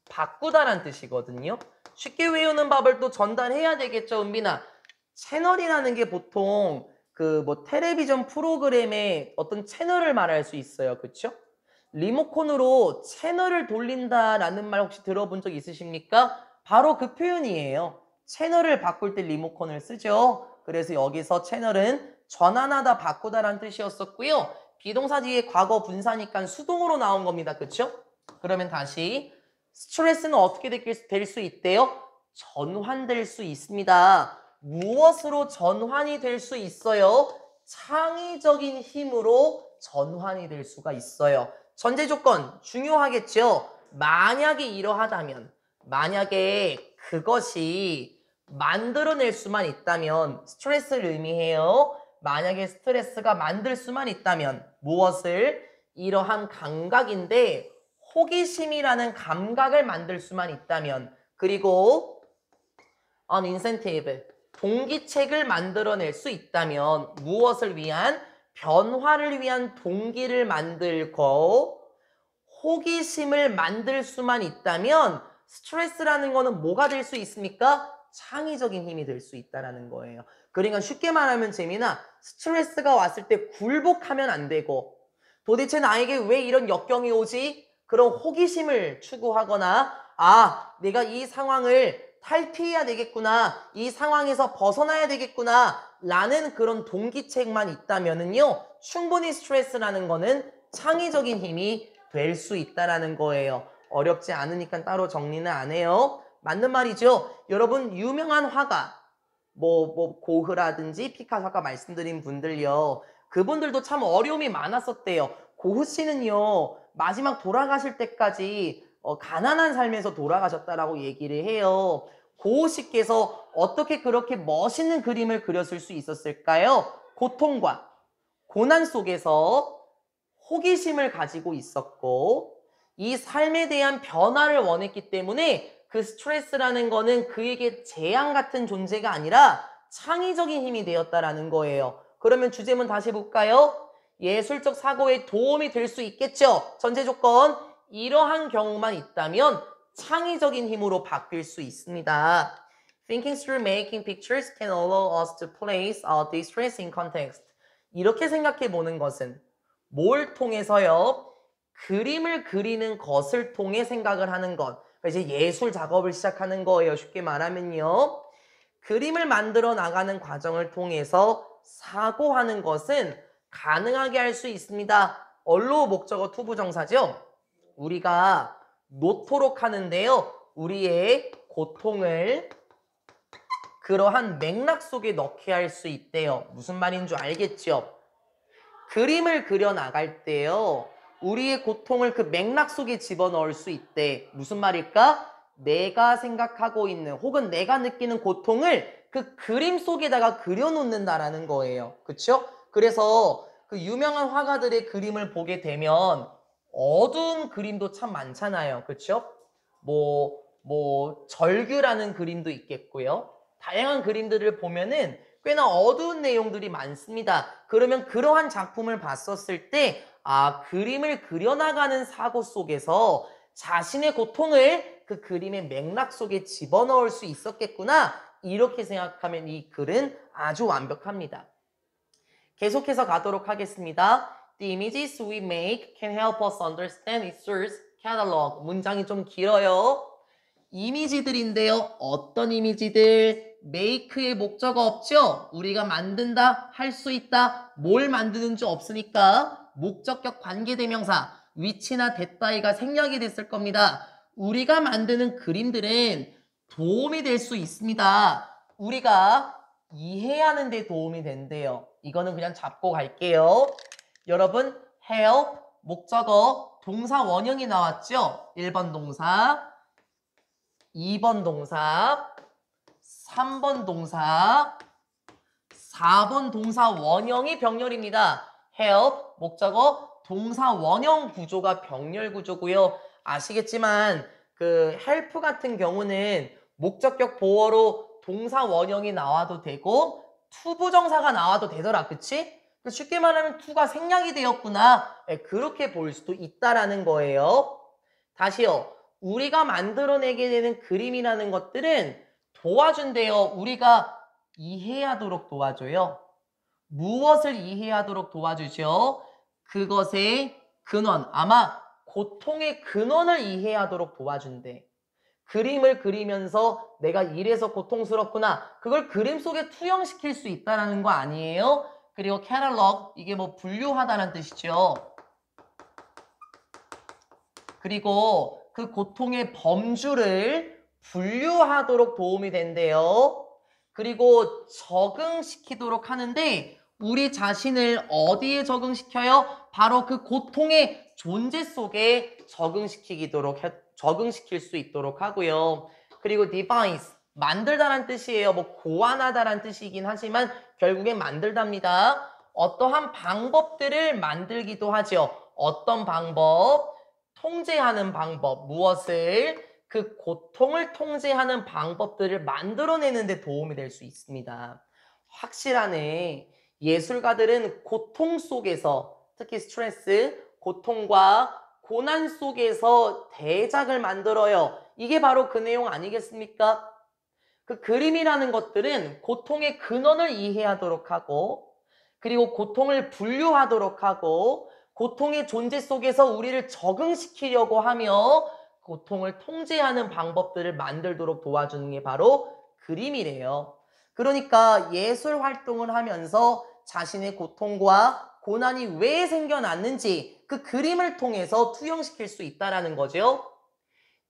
바꾸다란 뜻이거든요. 쉽게 외우는 법을 또 전달해야 되겠죠, 은빈아. 채널이라는 게 보통 그 뭐 텔레비전 프로그램의 어떤 채널을 말할 수 있어요. 그렇죠? 리모컨으로 채널을 돌린다라는 말 혹시 들어본 적 있으십니까? 바로 그 표현이에요. 채널을 바꿀 때 리모컨을 쓰죠. 그래서 여기서 채널은 전환하다, 바꾸다라는 뜻이었었고요. 비동사 뒤에 과거 분사니까 수동으로 나온 겁니다. 그렇죠? 그러면 다시 스트레스는 어떻게 될 수 있대요? 전환될 수 있습니다. 무엇으로 전환이 될 수 있어요? 창의적인 힘으로 전환이 될 수가 있어요. 전제 조건 중요하겠죠? 만약에 이러하다면, 만약에 그것이 만들어낼 수만 있다면 스트레스를 의미해요. 만약에 스트레스가 만들 수만 있다면 무엇을? 이러한 감각인데 호기심이라는 감각을 만들 수만 있다면 그리고 an incentive, 동기책을 만들어낼 수 있다면 무엇을 위한? 변화를 위한 동기를 만들고 호기심을 만들 수만 있다면 스트레스라는 거는 뭐가 될 수 있습니까? 창의적인 힘이 될 수 있다는 거예요. 그러니까 쉽게 말하면 재민아, 스트레스가 왔을 때 굴복하면 안 되고 도대체 나에게 왜 이런 역경이 오지? 그런 호기심을 추구하거나 아, 내가 이 상황을 탈피해야 되겠구나. 이 상황에서 벗어나야 되겠구나. 라는 그런 동기책만 있다면은요. 충분히 스트레스라는 거는 창의적인 힘이 될 수 있다라는 거예요. 어렵지 않으니까 따로 정리는 안 해요. 맞는 말이죠. 여러분 유명한 화가 고흐라든지 피카소 아까 말씀드린 분들요. 그분들도 참 어려움이 많았었대요. 고흐 씨는요. 마지막 돌아가실 때까지 가난한 삶에서 돌아가셨다라고 얘기를 해요. 고흐 씨께서 어떻게 그렇게 멋있는 그림을 그렸을 수 있었을까요? 고통과 고난 속에서 호기심을 가지고 있었고 이 삶에 대한 변화를 원했기 때문에 그 스트레스라는 거는 그에게 재앙 같은 존재가 아니라 창의적인 힘이 되었다라는 거예요. 그러면 주제문 다시 볼까요? 예술적 사고에 도움이 될 수 있겠죠. 전제 조건 이러한 경우만 있다면 창의적인 힘으로 바뀔 수 있습니다. Thinking through making pictures can allow us to place our distress in context. 이렇게 생각해 보는 것은 뭘 통해서요? 그림을 그리는 것을 통해 생각을 하는 것. 그러니까 이제 예술 작업을 시작하는 거예요. 쉽게 말하면요. 그림을 만들어 나가는 과정을 통해서 사고하는 것은 가능하게 할 수 있습니다. 언로 목적어 투부정사죠. 우리가 놓도록 하는데요. 우리의 고통을 그러한 맥락 속에 넣게 할 수 있대요. 무슨 말인 줄 알겠죠? 그림을 그려 나갈 때요. 우리의 고통을 그 맥락 속에 집어넣을 수 있대. 무슨 말일까? 내가 생각하고 있는 혹은 내가 느끼는 고통을 그 그림 속에다가 그려놓는다라는 거예요. 그쵸? 그래서 그 유명한 화가들의 그림을 보게 되면 어두운 그림도 참 많잖아요. 그쵸? 절규라는 그림도 있겠고요. 다양한 그림들을 보면은 꽤나 어두운 내용들이 많습니다. 그러면 그러한 작품을 봤었을 때 그림을 그려나가는 사고 속에서 자신의 고통을 그 그림의 맥락 속에 집어넣을 수 있었겠구나. 이렇게 생각하면 이 글은 아주 완벽합니다. 계속해서 가도록 하겠습니다. The images we make can help us understand its source catalog. 문장이 좀 길어요. 이미지들인데요. 어떤 이미지들? make의 목적어 없죠? 우리가 만든다, 할 수 있다, 뭘 만드는 줄 없으니까 목적격 관계대명사, 위치나 됐다이가 생략이 됐을 겁니다. 우리가 만드는 그림들은 도움이 될 수 있습니다. 우리가 이해하는 데 도움이 된대요. 이거는 그냥 잡고 갈게요. 여러분, help, 목적어, 동사 원형이 나왔죠? 1번 동사, 2번 동사, 3번 동사, 4번 동사 원형이 병렬입니다. help, 목적어, 동사 원형 구조가 병렬 구조고요. 아시겠지만 그 help 같은 경우는 목적격 보어로 동사 원형이 나와도 되고 투부정사가 나와도 되더라. 그치? 쉽게 말하면 to가 생략이 되었구나. 그렇게 볼 수도 있다라는 거예요. 다시요. 우리가 만들어내게 되는 그림이라는 것들은 도와준대요. 우리가 이해하도록 도와줘요. 무엇을 이해하도록 도와주죠? 그것의 근원, 아마 고통의 근원을 이해하도록 도와준대. 그림을 그리면서 내가 이래서 고통스럽구나. 그걸 그림 속에 투영시킬 수 있다는 거 아니에요? 그리고 catalog, 이게 분류하다는 뜻이죠. 그리고 그 고통의 범주를 분류하도록 도움이 된대요. 그리고 적응시키도록 하는데 우리 자신을 어디에 적응시켜요? 바로 그 고통의 존재 속에 적응시킬 수 있도록 하고요. 그리고 devise, 만들다란 뜻이에요. 고안하다란 뜻이긴 하지만 결국엔 만들답니다. 어떠한 방법들을 만들기도 하죠. 어떤 방법? 통제하는 방법, 무엇을? 그 고통을 통제하는 방법들을 만들어내는 데 도움이 될 수 있습니다. 확실하네. 예술가들은 고통 속에서, 특히 스트레스, 고통과 고난 속에서 대작을 만들어요. 이게 바로 그 내용 아니겠습니까? 그 그림이라는 것들은 고통의 근원을 이해하도록 하고 그리고 고통을 분류하도록 하고 고통의 존재 속에서 우리를 적응시키려고 하며 고통을 통제하는 방법들을 만들도록 도와주는 게 바로 그림이래요. 그러니까 예술 활동을 하면서 자신의 고통과 고난이 왜 생겨났는지 그 그림을 통해서 투영시킬 수 있다는 거죠.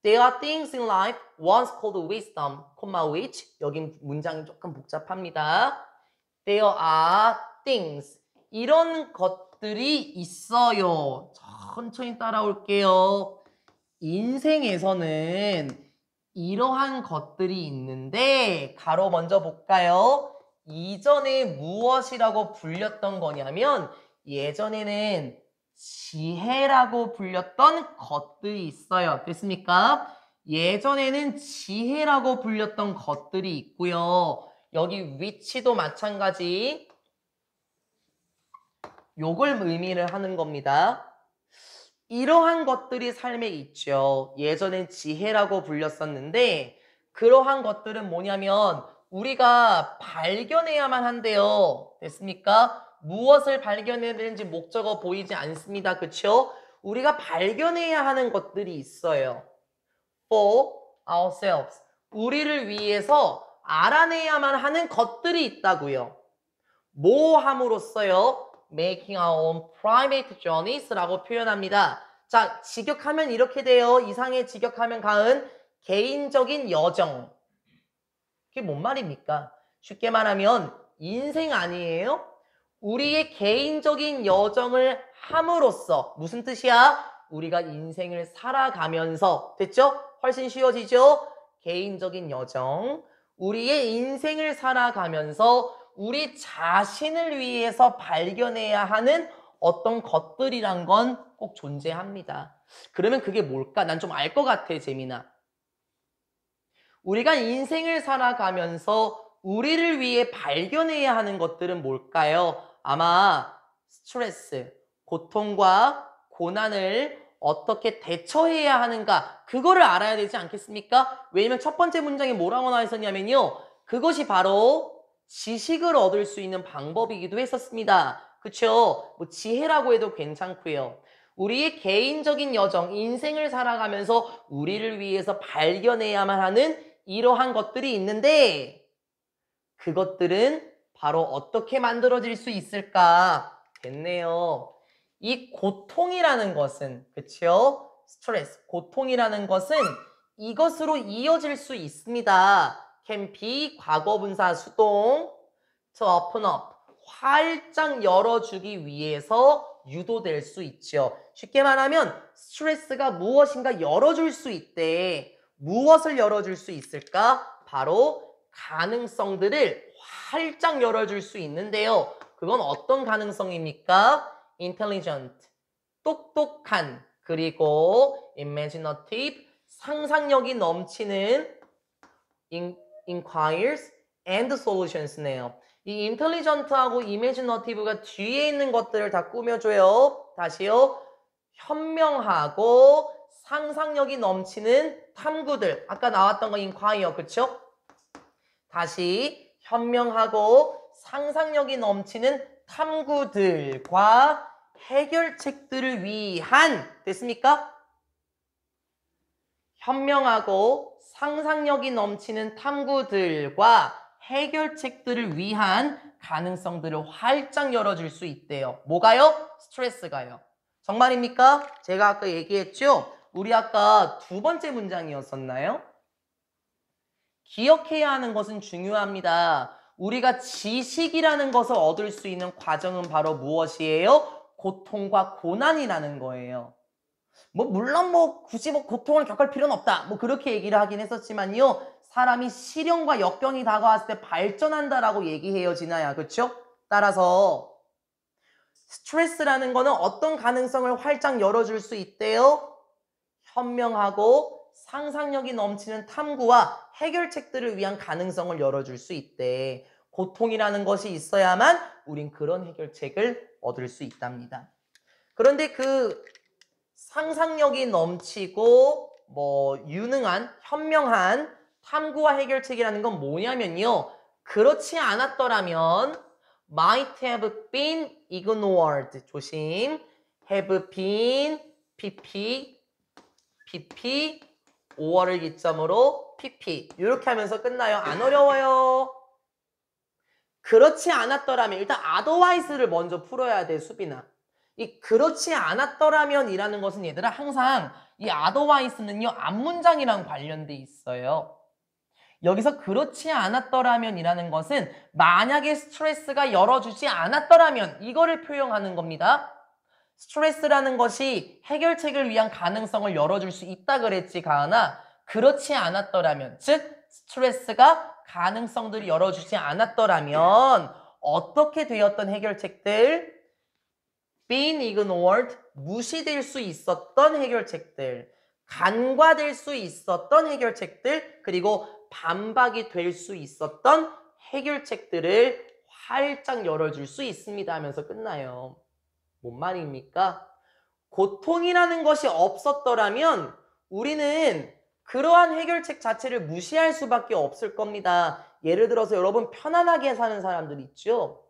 There are things in life once called wisdom, which 여기 문장이 조금 복잡합니다. There are things. 이런 것들이 있어요. 천천히 따라올게요. 인생에서는 이러한 것들이 있는데 가로 먼저 볼까요? 이전에 무엇이라고 불렸던 거냐면 예전에는 지혜라고 불렸던 것들이 있어요. 됐습니까? 예전에는 지혜라고 불렸던 것들이 있고요. 여기 which도 마찬가지. 요걸 의미를 하는 겁니다. 이러한 것들이 삶에 있죠. 예전엔 지혜라고 불렸었는데 그러한 것들은 뭐냐면 우리가 발견해야만 한대요. 됐습니까? 무엇을 발견해야 되는지 목적어 보이지 않습니다. 그쵸? 우리가 발견해야 하는 것들이 있어요. For ourselves. 우리를 위해서 알아내야만 하는 것들이 있다고요. 뭐 함으로써요? Making our own private journeys라고 표현합니다. 자, 직역하면 이렇게 돼요. 이상의 직역하면 가은 개인적인 여정. 그게 뭔 말입니까? 쉽게 말하면 인생 아니에요? 우리의 개인적인 여정을 함으로써 무슨 뜻이야? 우리가 인생을 살아가면서 됐죠? 훨씬 쉬워지죠? 개인적인 여정. 우리의 인생을 살아가면서 우리 자신을 위해서 발견해야 하는 어떤 것들이란 건 꼭 존재합니다. 그러면 그게 뭘까? 난 좀 알 것 같아, 재민아. 우리가 인생을 살아가면서 우리를 위해 발견해야 하는 것들은 뭘까요? 아마 스트레스, 고통과 고난을 어떻게 대처해야 하는가 그거를 알아야 되지 않겠습니까? 왜냐면 첫 번째 문장에 뭐라고 나와 있었냐면요. 그것이 바로 지식을 얻을 수 있는 방법이기도 했었습니다. 그쵸? 뭐 지혜라고 해도 괜찮고요. 우리의 개인적인 여정, 인생을 살아가면서 우리를 위해서 발견해야만 하는 이러한 것들이 있는데 그것들은 바로 어떻게 만들어질 수 있을까? 됐네요. 이 고통이라는 것은, 그쵸? 스트레스, 고통이라는 것은 이것으로 이어질 수 있습니다. can be 과거분사 수동 to open up 활짝 열어주기 위해서 유도될 수 있죠. 쉽게 말하면 스트레스가 무엇인가 열어줄 수 있대. 무엇을 열어줄 수 있을까? 바로 가능성들을 활짝 열어줄 수 있는데요. 그건 어떤 가능성입니까? intelligent, 똑똑한, 그리고 imaginative, 상상력이 넘치는 inquires and solutions네요. 이 intelligent하고 imaginative가 뒤에 있는 것들을 다 꾸며줘요. 다시요. 현명하고 상상력이 넘치는 탐구들. 아까 나왔던 거 inquire, 그쵸? 다시 현명하고 상상력이 넘치는 탐구들과 해결책들을 위한 됐습니까? 현명하고 상상력이 넘치는 탐구들과 해결책들을 위한 가능성들을 활짝 열어줄 수 있대요. 뭐가요? 스트레스가요. 정말입니까? 제가 아까 얘기했죠? 우리 아까 두 번째 문장이었었나요? 기억해야 하는 것은 중요합니다. 우리가 지식이라는 것을 얻을 수 있는 과정은 바로 무엇이에요? 고통과 고난이라는 거예요. 물론 굳이 고통을 겪을 필요는 없다. 그렇게 얘기를 하긴 했었지만요. 사람이 시련과 역경이 다가왔을 때 발전한다라고 얘기해요, 진아야. 그렇죠? 따라서 스트레스라는 거는 어떤 가능성을 활짝 열어줄 수 있대요? 현명하고 상상력이 넘치는 탐구와 해결책들을 위한 가능성을 열어줄 수 있대. 고통이라는 것이 있어야만 우린 그런 해결책을 얻을 수 있답니다. 그런데 그 상상력이 넘치고 유능한, 현명한 탐구와 해결책이라는 건 뭐냐면요. 그렇지 않았더라면 might have been ignored. 조심. have been, pp, 5월을 기점으로 pp. 이렇게 하면서 끝나요. 안 어려워요. 그렇지 않았더라면 일단 otherwise를 먼저 풀어야 돼, 수빈아. 이 그렇지 않았더라면이라는 것은 얘들아 항상 이 otherwise는요 앞문장이랑 관련돼 있어요. 여기서 그렇지 않았더라면이라는 것은 만약에 스트레스가 열어주지 않았더라면 이거를 표현하는 겁니다. 스트레스라는 것이 해결책을 위한 가능성을 열어줄 수 있다 그랬지 가은아. 그렇지 않았더라면 즉 스트레스가 가능성들을 열어주지 않았더라면 어떻게 되었던 해결책들? being ignored, 무시될 수 있었던 해결책들, 간과될 수 있었던 해결책들, 그리고 반박이 될 수 있었던 해결책들을 활짝 열어줄 수 있습니다 하면서 끝나요. 뭔 말입니까? 고통이라는 것이 없었더라면 우리는 그러한 해결책 자체를 무시할 수밖에 없을 겁니다. 예를 들어서 여러분 편안하게 사는 사람들 있죠?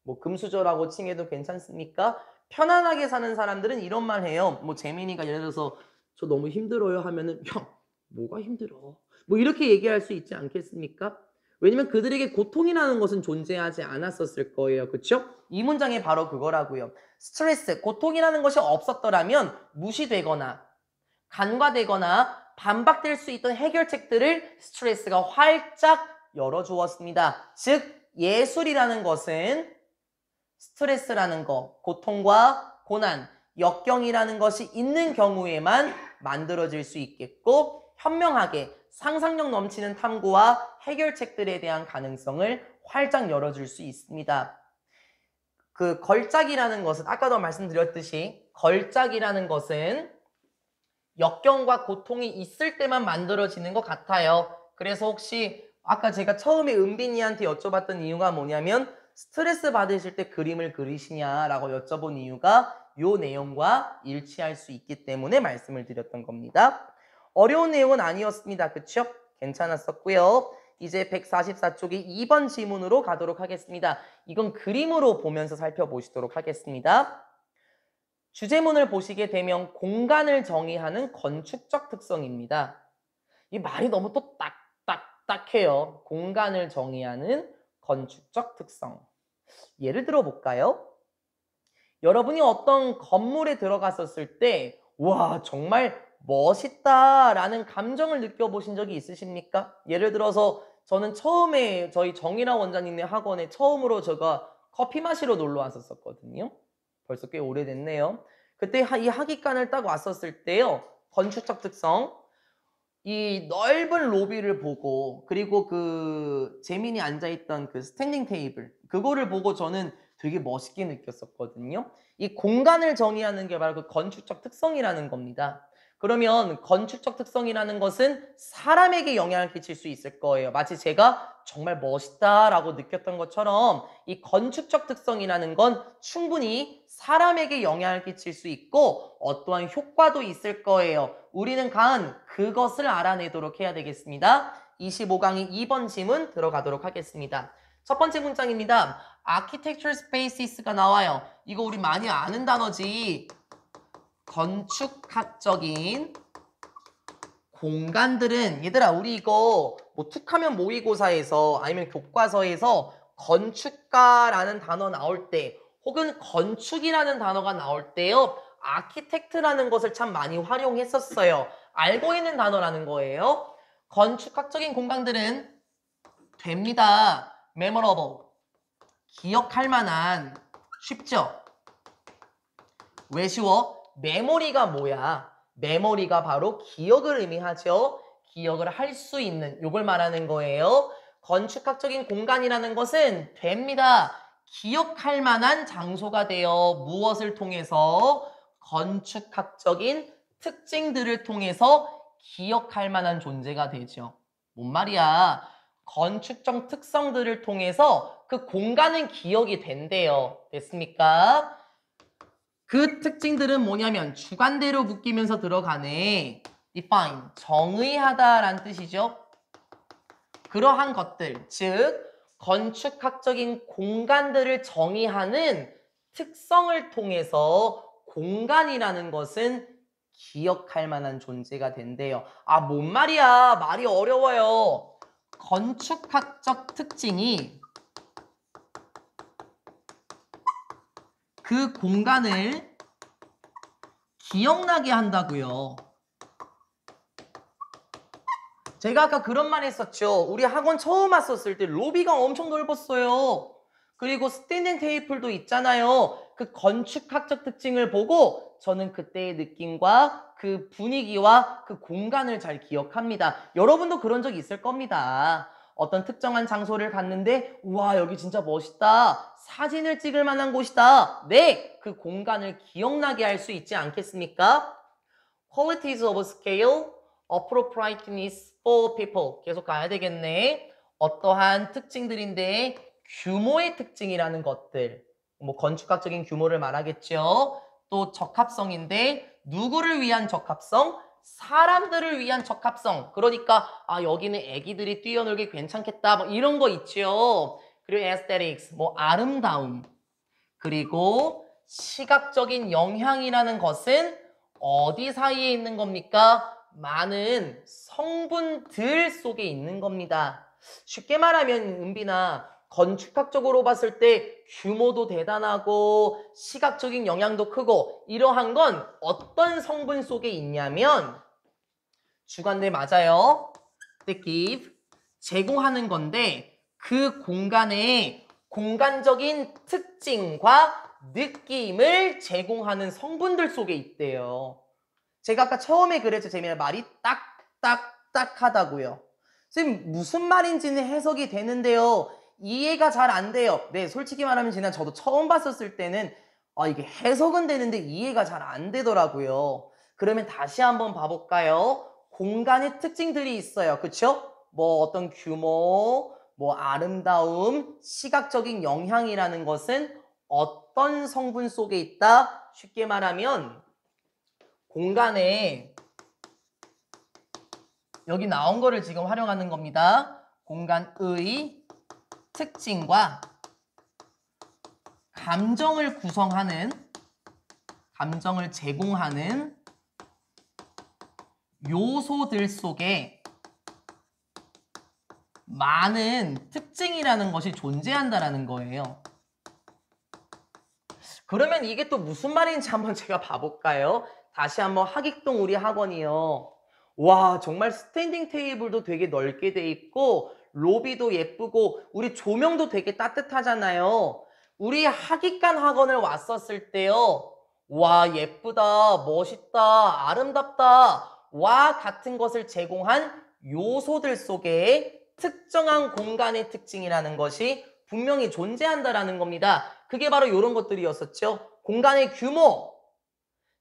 뭐 금수저라고 칭해도 괜찮습니까? 편안하게 사는 사람들은 이런 말 해요. 뭐 재민이가 예를 들어서 저 너무 힘들어요 하면은 형 뭐가 힘들어? 뭐 이렇게 얘기할 수 있지 않겠습니까? 왜냐면 그들에게 고통이라는 것은 존재하지 않았었을 거예요. 그렇죠? 이 문장이 바로 그거라고요. 스트레스, 고통이라는 것이 없었더라면 무시되거나 간과되거나 반박될 수 있던 해결책들을 스트레스가 활짝 열어주었습니다. 즉 예술이라는 것은 스트레스라는 거, 고통과 고난, 역경이라는 것이 있는 경우에만 만들어질 수 있겠고 현명하게 상상력 넘치는 탐구와 해결책들에 대한 가능성을 활짝 열어줄 수 있습니다. 그 걸작이라는 것은 아까도 말씀드렸듯이 걸작이라는 것은 역경과 고통이 있을 때만 만들어지는 것 같아요. 그래서 혹시 아까 제가 처음에 은빈이한테 여쭤봤던 이유가 뭐냐면 스트레스 받으실 때 그림을 그리시냐라고 여쭤본 이유가 요 내용과 일치할 수 있기 때문에 말씀을 드렸던 겁니다. 어려운 내용은 아니었습니다. 그쵸? 괜찮았었고요. 이제 144쪽의 2번 지문으로 가도록 하겠습니다. 이건 그림으로 보면서 살펴보시도록 하겠습니다. 주제문을 보시게 되면 공간을 정의하는 건축적 특성입니다. 이 말이 너무 또 딱해요. 공간을 정의하는 건축적 특성. 예를 들어 볼까요? 여러분이 어떤 건물에 들어갔었을 때 와 정말 멋있다라는 감정을 느껴보신 적이 있으십니까? 예를 들어서 저는 처음에 저희 정일아 원장님네 학원에 처음으로 제가 커피 마시러 놀러 왔었거든요. 벌써 꽤 오래됐네요. 그때 이 학위관을 딱 왔었을 때요. 건축적 특성. 이 넓은 로비를 보고 그리고 그 재민이 앉아있던 그 스탠딩 테이블 그거를 보고 저는 되게 멋있게 느꼈었거든요. 이 공간을 정의하는 게 바로 그 건축적 특성이라는 겁니다. 그러면 건축적 특성이라는 것은 사람에게 영향을 끼칠 수 있을 거예요. 마치 제가 정말 멋있다라고 느꼈던 것처럼 이 건축적 특성이라는 건 충분히 사람에게 영향을 끼칠 수 있고 어떠한 효과도 있을 거예요. 우리는 가은 그것을 알아내도록 해야 되겠습니다. 25강의 2번 지문 들어가도록 하겠습니다. 첫 번째 문장입니다. Architecture spaces가 나와요. 이거 우리 많이 아는 단어지. 건축학적인 공간들은 얘들아 우리 이거 뭐 툭하면 모의고사에서 아니면 교과서에서 건축가라는 단어 나올 때 혹은 건축이라는 단어가 나올 때요. 아키텍트라는 것을 참 많이 활용했었어요. 알고 있는 단어라는 거예요. 건축학적인 공간들은 됩니다. memorable. 기억할 만한. 쉽죠? 왜 쉬워? 메모리가 뭐야? 메모리가 바로 기억을 의미하죠. 기억을 할 수 있는 요걸 말하는 거예요. 건축학적인 공간이라는 것은 됩니다. 기억할 만한 장소가 되어 무엇을 통해서? 건축학적인 특징들을 통해서 기억할 만한 존재가 되죠. 뭔 말이야? 건축적 특성들을 통해서 그 공간은 기억이 된대요. 됐습니까? 그 특징들은 뭐냐면 주관대로 묶이면서 들어가네. define, 정의하다라는 뜻이죠. 그러한 것들, 즉 건축학적인 공간들을 정의하는 특성을 통해서 공간이라는 것은 기억할 만한 존재가 된대요. 아, 뭔 말이야? 말이 어려워요. 건축학적 특징이 그 공간을 기억나게 한다고요. 제가 아까 그런 말 했었죠. 우리 학원 처음 왔었을 때 로비가 엄청 넓었어요. 그리고 스탠딩 테이블도 있잖아요. 그 건축학적 특징을 보고 저는 그때의 느낌과 그 분위기와 그 공간을 잘 기억합니다. 여러분도 그런 적 있을 겁니다. 어떤 특정한 장소를 갔는데 우와 여기 진짜 멋있다. 사진을 찍을 만한 곳이다. 네, 그 공간을 기억나게 할 수 있지 않겠습니까? Qualities of scale, appropriateness for people. 계속 가야 되겠네. 어떠한 특징들인데 규모의 특징이라는 것들. 뭐 건축학적인 규모를 말하겠죠. 또 적합성인데 누구를 위한 적합성? 사람들을 위한 적합성. 그러니까 아 여기는 애기들이 뛰어놀기 괜찮겠다. 뭐 이런 거 있죠. 그리고 aesthetics, 뭐 아름다움. 그리고 시각적인 영향이라는 것은 어디 사이에 있는 겁니까? 많은 성분들 속에 있는 겁니다. 쉽게 말하면 은빈아, 건축학적으로 봤을 때 규모도 대단하고 시각적인 영향도 크고 이러한 건 어떤 성분 속에 있냐면 주관대 맞아요. they give 제공하는 건데 그 공간에 공간적인 특징과 느낌을 제공하는 성분들 속에 있대요. 제가 아까 처음에 그랬죠. 재미나 말이 딱딱딱하다고요. 선생님 무슨 말인지는 해석이 되는데요. 이해가 잘 안 돼요. 네, 솔직히 말하면 지난 저도 처음 봤었을 때는 이게 해석은 되는데 이해가 잘 안 되더라고요. 그러면 다시 한번 봐볼까요? 공간의 특징들이 있어요. 그쵸? 뭐 어떤 규모, 뭐 아름다움, 시각적인 영향이라는 것은 어떤 성분 속에 있다? 쉽게 말하면 공간에 여기 나온 거를 지금 활용하는 겁니다. 공간의 특징과 감정을 구성하는, 감정을 제공하는 요소들 속에 많은 특징이라는 것이 존재한다라는 거예요. 그러면 이게 또 무슨 말인지 한번 제가 봐볼까요? 다시 한번 하객동 우리 학원이요. 와 정말 스탠딩 테이블도 되게 넓게 돼 있고 로비도 예쁘고 우리 조명도 되게 따뜻하잖아요. 우리 하객관 학원을 왔었을 때요. 와 예쁘다, 멋있다, 아름답다 와 같은 것을 제공한 요소들 속에 특정한 공간의 특징이라는 것이 분명히 존재한다라는 겁니다. 그게 바로 이런 것들이었었죠. 공간의 규모,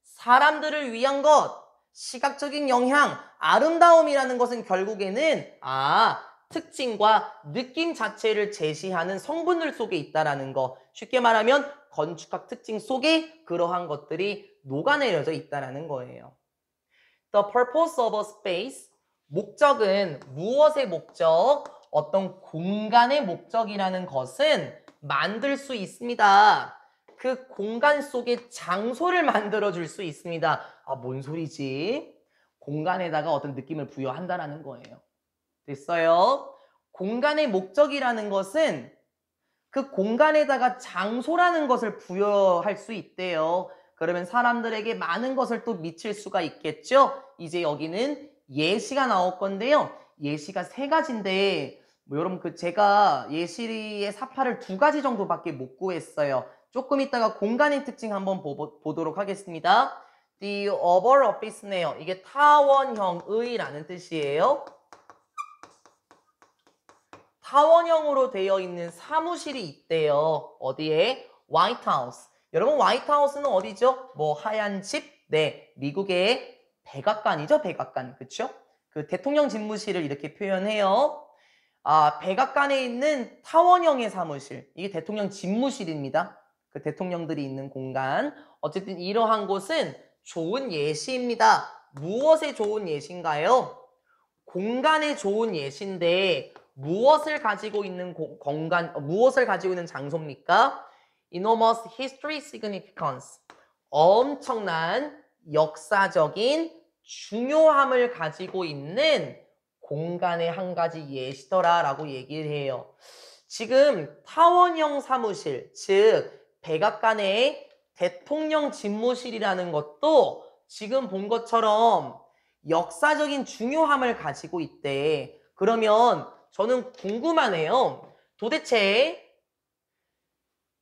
사람들을 위한 것, 시각적인 영향, 아름다움이라는 것은 결국에는 특징과 느낌 자체를 제시하는 성분들 속에 있다라는 거. 쉽게 말하면 건축학 특징 속에 그러한 것들이 녹아내려져 있다라는 거예요. The purpose of a space, 목적은 무엇의 목적? 어떤 공간의 목적이라는 것은 만들 수 있습니다. 그 공간 속에 장소를 만들어 줄 수 있습니다. 뭔 소리지? 공간에다가 어떤 느낌을 부여한다라는 거예요. 됐어요? 공간의 목적이라는 것은 그 공간에다가 장소라는 것을 부여할 수 있대요. 그러면 사람들에게 많은 것을 또 미칠 수가 있겠죠? 이제 여기는 예시가 나올 건데요. 예시가 3가지인데 여러분 제가 예시의 사파를 2가지 정도밖에 못 구했어요. 조금 이따가 공간의 특징 한번 보도록 하겠습니다. The oval office네요. 이게 타원형의 라는 뜻이에요. 타원형으로 되어 있는 사무실이 있대요. 어디에? 화이트하우스. 여러분 화이트하우스는 어디죠? 뭐 하얀 집? 네, 미국의 백악관이죠. 백악관. 그쵸? 그 대통령 집무실을 이렇게 표현해요. 백악관에 있는 타원형의 사무실. 이게 대통령 집무실입니다. 그 대통령들이 있는 공간. 어쨌든 이러한 곳은 좋은 예시입니다. 무엇의 좋은 예시인가요? 공간의 좋은 예시인데 무엇을 가지고 있는 무엇을 가지고 있는 장소입니까? Enormous history significance. 엄청난 역사적인 중요함을 가지고 있는 공간의 한 가지 예시더라라고 얘기를 해요. 지금 타원형 사무실, 즉 백악관의 대통령 집무실이라는 것도 지금 본 것처럼 역사적인 중요함을 가지고 있대. 그러면 저는 궁금하네요. 도대체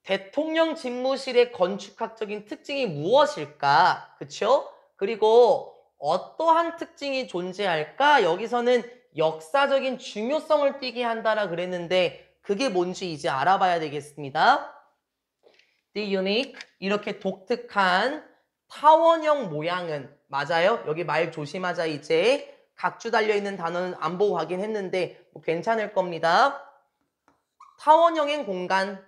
대통령 집무실의 건축학적인 특징이 무엇일까? 그쵸? 그리고 어떠한 특징이 존재할까? 여기서는 역사적인 중요성을 띠게 한다라 그랬는데 그게 뭔지 이제 알아봐야 되겠습니다. The unique, 이렇게 독특한 타원형 모양은, 맞아요? 여기 말 조심하자. 이제 각주 달려있는 단어는 안 보고 가긴 했는데 뭐 괜찮을 겁니다. 타원형의 공간,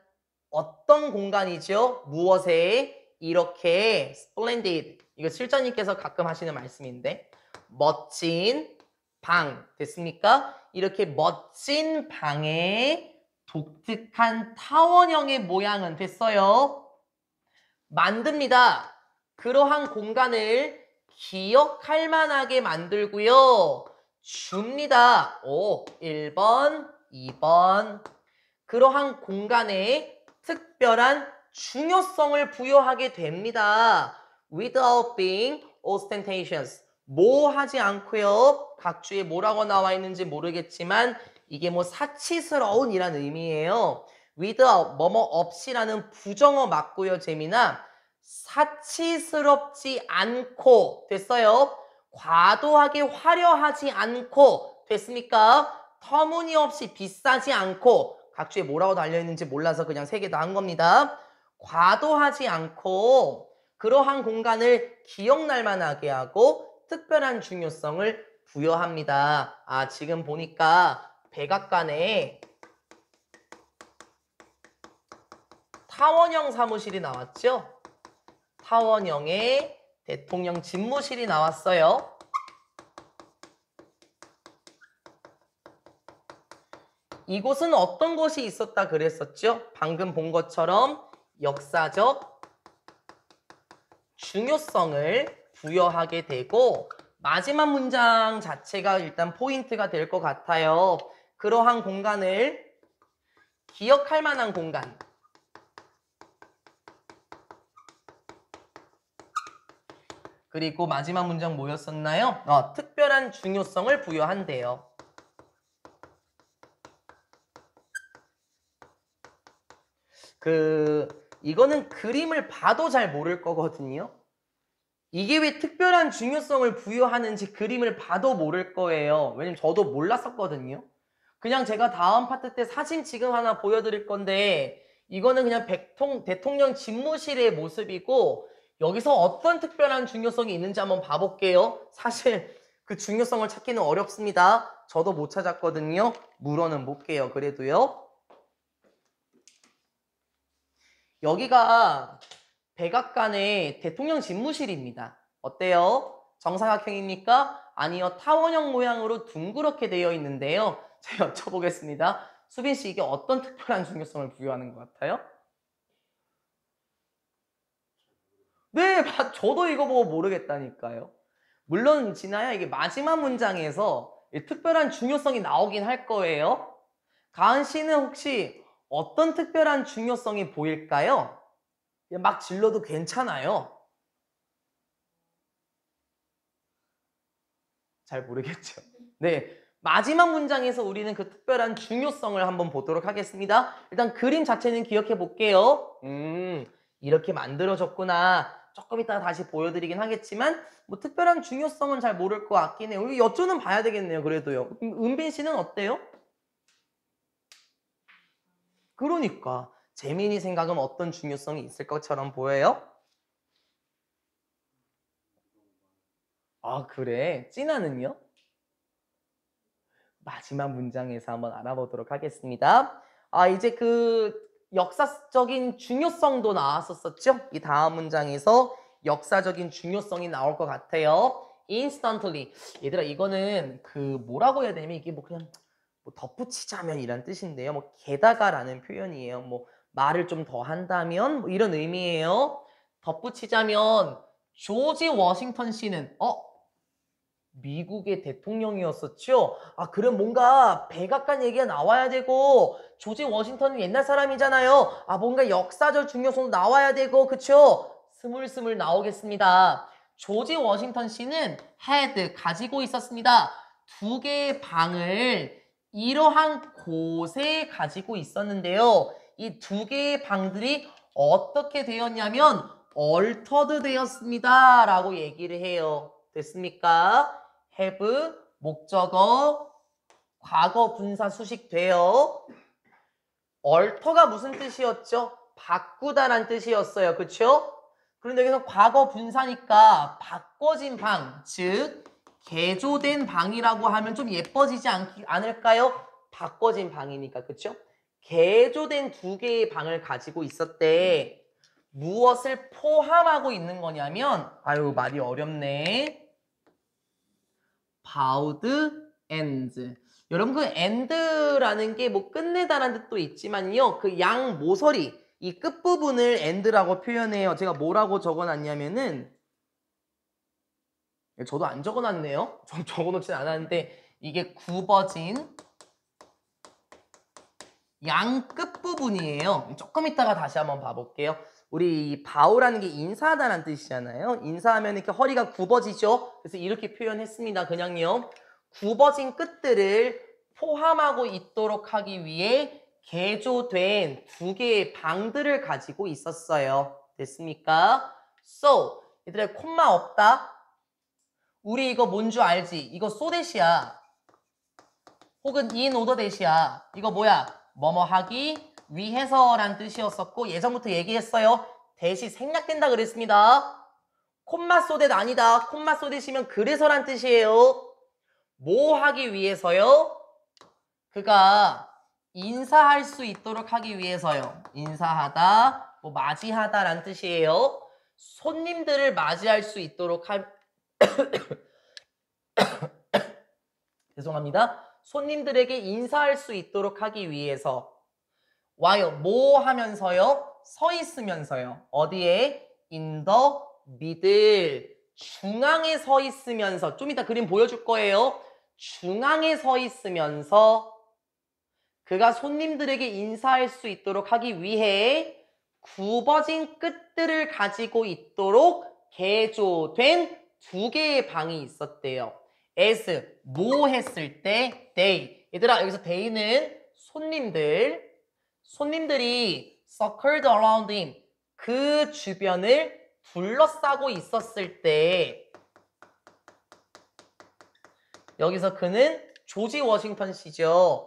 어떤 공간이죠? 무엇에? 이렇게 splendid, 이거 실장님께서 가끔 하시는 말씀인데 멋진 방, 됐습니까? 이렇게 멋진 방에 독특한 타원형의 모양은 됐어요. 만듭니다. 그러한 공간을 기억할 만하게 만들고요. 줍니다. 1번, 2번. 그러한 공간에 특별한 중요성을 부여하게 됩니다. Without being ostentatious. 뭐 하지 않고요. 각주에 뭐라고 나와 있는지 모르겠지만 이게 뭐 사치스러운 이란 의미예요. without, 뭐뭐 없이라는 부정어 맞고요. 재미나 사치스럽지 않고, 됐어요. 과도하게 화려하지 않고, 됐습니까? 터무니없이 비싸지 않고, 각주에 뭐라고 달려있는지 몰라서 그냥 세 개 다 한 겁니다. 과도하지 않고 그러한 공간을 기억날 만하게 하고 특별한 중요성을 부여합니다. 지금 보니까 백악관에 타원형 사무실이 나왔죠? 타원형의 대통령 집무실이 나왔어요. 이곳은 어떤 것이 있었다 그랬었죠? 방금 본 것처럼 역사적 중요성을 부여하게 되고 마지막 문장 자체가 일단 포인트가 될 것 같아요. 그러한 공간을 기억할 만한 공간. 그리고 마지막 문장 뭐였었나요? 특별한 중요성을 부여한대요. 이거는 그림을 봐도 잘 모를 거거든요. 이게 왜 특별한 중요성을 부여하는지 그림을 봐도 모를 거예요. 왜냐면 저도 몰랐었거든요. 그냥 제가 다음 파트 때 사진 지금 하나 보여드릴 건데 이거는 그냥 대통령 집무실의 모습이고 여기서 어떤 특별한 중요성이 있는지 한번 봐볼게요. 사실 그 중요성을 찾기는 어렵습니다. 저도 못 찾았거든요. 물어는 볼게요. 그래도요. 여기가 백악관의 대통령 집무실입니다. 어때요? 정사각형입니까? 아니요. 타원형 모양으로 둥그렇게 되어 있는데요. 제가 여쭤보겠습니다. 수빈 씨, 이게 어떤 특별한 중요성을 부여하는 것 같아요? 네, 저도 이거 보고 모르겠다니까요. 물론 진아야, 이게 마지막 문장에서 특별한 중요성이 나오긴 할 거예요. 가은 씨는 혹시 어떤 특별한 중요성이 보일까요? 막 질러도 괜찮아요. 잘 모르겠죠. 네, 마지막 문장에서 우리는 그 특별한 중요성을 한번 보도록 하겠습니다. 일단 그림 자체는 기억해 볼게요. 이렇게 만들어졌구나. 조금 이따가 다시 보여드리긴 하겠지만 뭐 특별한 중요성은 잘 모를 것 같긴 해요. 우리 여쭈는 봐야 되겠네요. 그래도요. 은빈 씨는 어때요? 그러니까 재민이 생각은 어떤 중요성이 있을 것처럼 보여요? 그래? 찐아는요? 마지막 문장에서 한번 알아보도록 하겠습니다. 이제 역사적인 중요성도 나왔었죠? 이 다음 문장에서 역사적인 중요성이 나올 것 같아요. instantly. 얘들아, 이거는 뭐라고 해야 되냐면 이게 뭐 그냥 덧붙이자면 이란 뜻인데요. 뭐 게다가라는 표현이에요. 뭐 말을 좀 더 한다면 뭐 이런 의미예요. 덧붙이자면 조지 워싱턴 씨는 미국의 대통령이었었죠? 그럼 뭔가 백악관 얘기가 나와야 되고 조지 워싱턴은 옛날 사람이잖아요. 뭔가 역사적 중요성도 나와야 되고, 그쵸? 스물스물 나오겠습니다. 조지 워싱턴 씨는 had 가지고 있었습니다. 두 개의 방을 이러한 곳에 가지고 있었는데요. 이 두 개의 방들이 어떻게 되었냐면 altered 되었습니다. 라고 얘기를 해요. 됐습니까? have, 목적어, 과거 분사 수식 돼요. alter가 무슨 뜻이었죠? 바꾸다란 뜻이었어요. 그쵸? 그런데 여기서 과거 분사니까 바꿔진 방, 즉 개조된 방이라고 하면 좀 예뻐지지 않을까요? 바꿔진 방이니까, 그쵸? 개조된 두 개의 방을 가지고 있었대. 무엇을 포함하고 있는 거냐면, 아유 말이 어렵네. bound and. 여러분 그 and라는 게 뭐 끝내다라는 뜻도 있지만요. 그 양 모서리, 이 끝부분을 and라고 표현해요. 제가 뭐라고 적어놨냐면은, 저도 안 적어놨네요. 좀 적어놓진 않았는데, 이게 굽어진 양 끝부분이에요. 조금 이따가 다시 한번 봐볼게요. 우리 바우라는 게 인사하다라는 뜻이잖아요. 인사하면 이렇게 허리가 굽어지죠. 그래서 이렇게 표현했습니다. 그냥요. 굽어진 끝들을 포함하고 있도록 하기 위해 개조된 두 개의 방들을 가지고 있었어요. 됐습니까? So, 얘들아 콤마 없다. 우리 이거 뭔 줄 알지? 이거 so 대시야. 혹은 in order 대시야. 이거 뭐야? 뭐뭐 하기 위해서란 뜻이었었고 예전부터 얘기했어요. 대시 생략된다 그랬습니다. 콤마 소댓 아니다. 콤마 소댓이면 그래서란 뜻이에요. 뭐 하기 위해서요? 그가 인사할 수 있도록 하기 위해서요. 인사하다, 뭐 맞이하다란 뜻이에요. 손님들을 맞이할 수 있도록 죄송합니다. 손님들에게 인사할 수 있도록 하기 위해서 와요. 뭐 하면서요? 서 있으면서요. 어디에? in the middle. 중앙에 서 있으면서. 좀 이따 그림 보여줄 거예요. 중앙에 서 있으면서 그가 손님들에게 인사할 수 있도록 하기 위해 굽어진 끝들을 가지고 있도록 개조된 두 개의 방이 있었대요. as, 뭐 했을 때 they. 얘들아 여기서 they는 손님들이 circled around him, 그 주변을 둘러싸고 있었을 때 여기서 그는 조지 워싱턴 씨죠.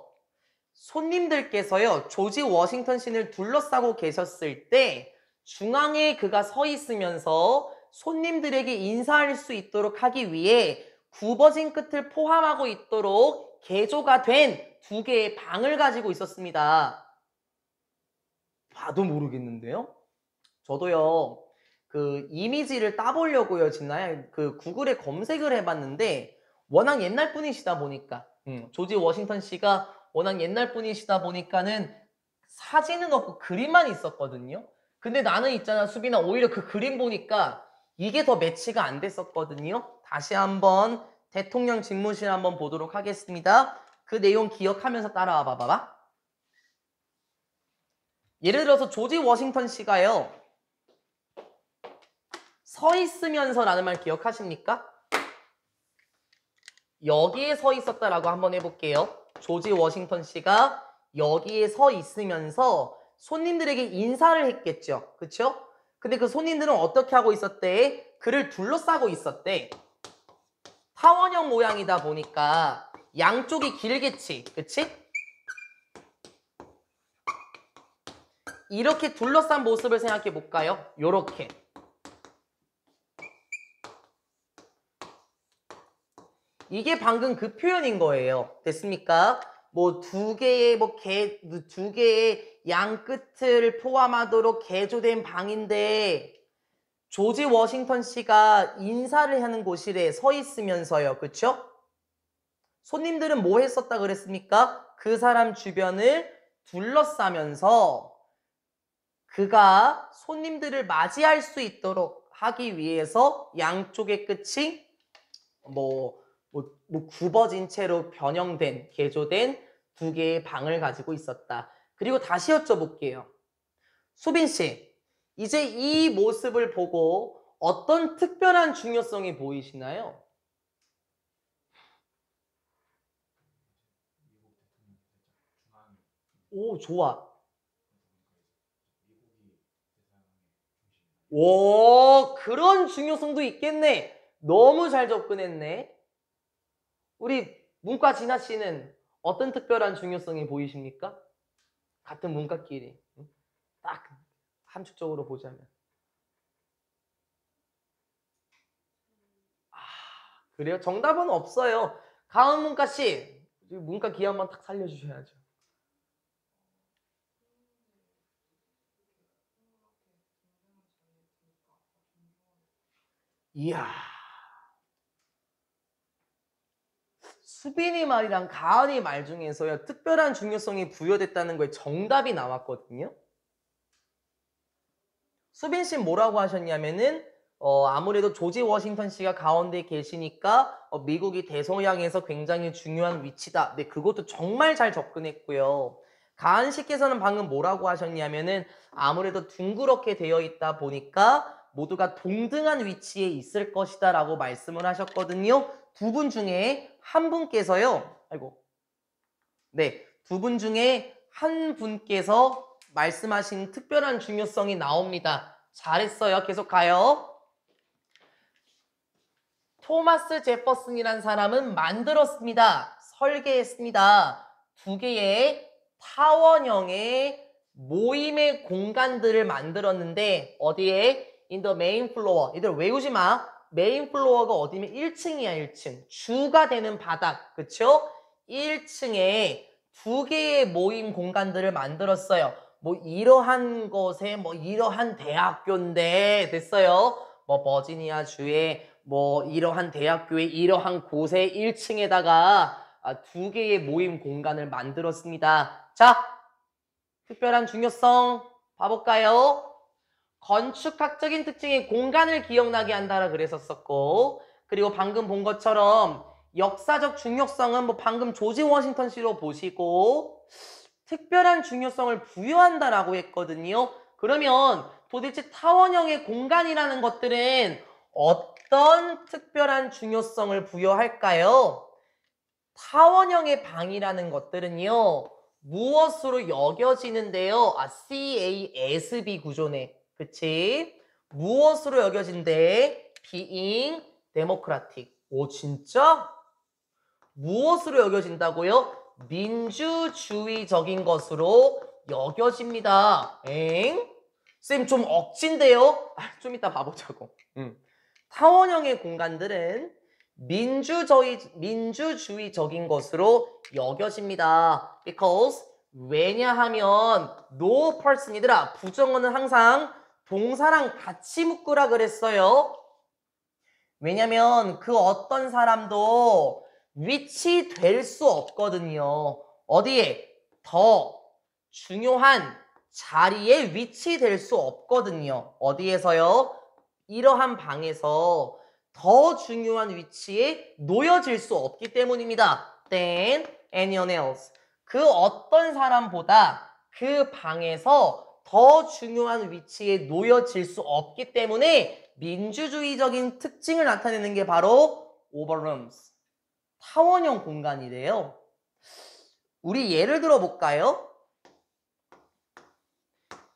손님들께서요 조지 워싱턴 씨를 둘러싸고 계셨을 때 중앙에 그가 서 있으면서 손님들에게 인사할 수 있도록 하기 위해 굽어진 끝을 포함하고 있도록 개조가 된 두 개의 방을 가지고 있었습니다. 봐도 모르겠는데요? 저도요 그 이미지를 따보려고요 진나야 그 구글에 검색을 해봤는데 워낙 옛날 분이시다 보니까 조지 워싱턴 씨가 워낙 옛날 분이시다 보니까는 사진은 없고 그림만 있었거든요. 근데 나는 있잖아 수빈아 오히려 그 그림 보니까 이게 더 매치가 안 됐었거든요. 다시 한번 대통령 집무실 한번 보도록 하겠습니다. 그 내용 기억하면서 따라와 봐봐. 예를 들어서 조지 워싱턴 씨가요 서 있으면서 라는 말 기억하십니까? 여기에 서 있었다라고 한번 해볼게요. 조지 워싱턴 씨가 여기에 서 있으면서 손님들에게 인사를 했겠죠. 그쵸? 근데 그 손님들은 어떻게 하고 있었대? 그를 둘러싸고 있었대. 타원형 모양이다 보니까 양쪽이 길겠지. 그치? 이렇게 둘러싼 모습을 생각해 볼까요? 요렇게. 이게 방금 그 표현인 거예요. 됐습니까? 뭐 두 개의 양 끝을 포함하도록 개조된 방인데 조지 워싱턴 씨가 인사를 하는 곳이래 서 있으면서요. 그쵸? 손님들은 뭐 했었다 그랬습니까? 그 사람 주변을 둘러싸면서 그가 손님들을 맞이할 수 있도록 하기 위해서 양쪽의 끝이 굽어진 채로 변형된, 개조된 두 개의 방을 가지고 있었다. 그리고 다시 여쭤볼게요. 수빈씨, 이제 이 모습을 보고 어떤 특별한 중요성이 보이시나요? 오, 좋아. 오, 그런 중요성도 있겠네. 너무 잘 접근했네. 우리 문과 진아 씨는 어떤 특별한 중요성이 보이십니까? 같은 문과끼리. 응? 딱 함축적으로 보자면. 아, 그래요? 정답은 없어요. 가은 문과 씨, 문과 기회 한번 탁 살려주셔야죠. 이야. 수빈이 말이랑 가은이 말 중에서요, 특별한 중요성이 부여됐다는 거에 정답이 나왔거든요. 수빈 씨는 뭐라고 하셨냐면은 아무래도 조지 워싱턴 씨가 가운데 계시니까 미국이 대서양에서 굉장히 중요한 위치다. 네, 그것도 정말 잘 접근했고요. 가은 씨께서는 방금 뭐라고 하셨냐면은 아무래도 둥그렇게 되어 있다 보니까 모두가 동등한 위치에 있을 것이다 라고 말씀을 하셨거든요. 두 분 중에 한 분께서요. 아이고. 네, 두 분 중에 한 분께서 말씀하신 특별한 중요성이 나옵니다. 잘했어요. 계속 가요. 토마스 제퍼슨이란 사람은 만들었습니다. 설계했습니다. 두 개의 타원형의 모임의 공간들을 만들었는데 어디에? In the main floor. 얘들 외우지 마. 메인 플로어가 어디면 1층이야, 1층. 주가 되는 바닥. 그쵸? 1층에 두 개의 모임 공간들을 만들었어요. 뭐 이러한 것에 뭐 이러한 대학교인데 됐어요. 뭐 버지니아 주에 뭐 이러한 대학교의 이러한 곳의 1층에다가 두 개의 모임 공간을 만들었습니다. 자, 특별한 중요성 봐볼까요? 건축학적인 특징이 공간을 기억나게 한다라 그랬었었고, 그리고 방금 본 것처럼 역사적 중요성은 뭐 방금 조지 워싱턴 씨로 보시고 특별한 중요성을 부여한다라고 했거든요. 그러면 도대체 타원형의 공간이라는 것들은 어떤 특별한 중요성을 부여할까요? 타원형의 방이라는 것들은요. 무엇으로 여겨지는데요? CASB 구조네. 그치? 무엇으로 여겨진대? Being democratic. 오, 진짜? 무엇으로 여겨진다고요? 민주주의적인 것으로 여겨집니다. 엥? 쌤 좀 억진데요? 좀 이따 봐보자고. 타원형의 공간들은 민주주의적인 것으로 여겨집니다. Because 왜냐하면 no person이더라. 부정어는 항상 동사랑 같이 묶으라 그랬어요. 왜냐면 그 어떤 사람도 위치될 수 없거든요. 어디에? 더 중요한 자리에 위치될 수 없거든요. 어디에서요? 이러한 방에서 더 중요한 위치에 놓여질 수 없기 때문입니다. Than anyone else. 그 어떤 사람보다 그 방에서 더 중요한 위치에 놓여질 수 없기 때문에 민주주의적인 특징을 나타내는 게 바로 오버룸스, 타원형 공간이래요. 우리 예를 들어 볼까요?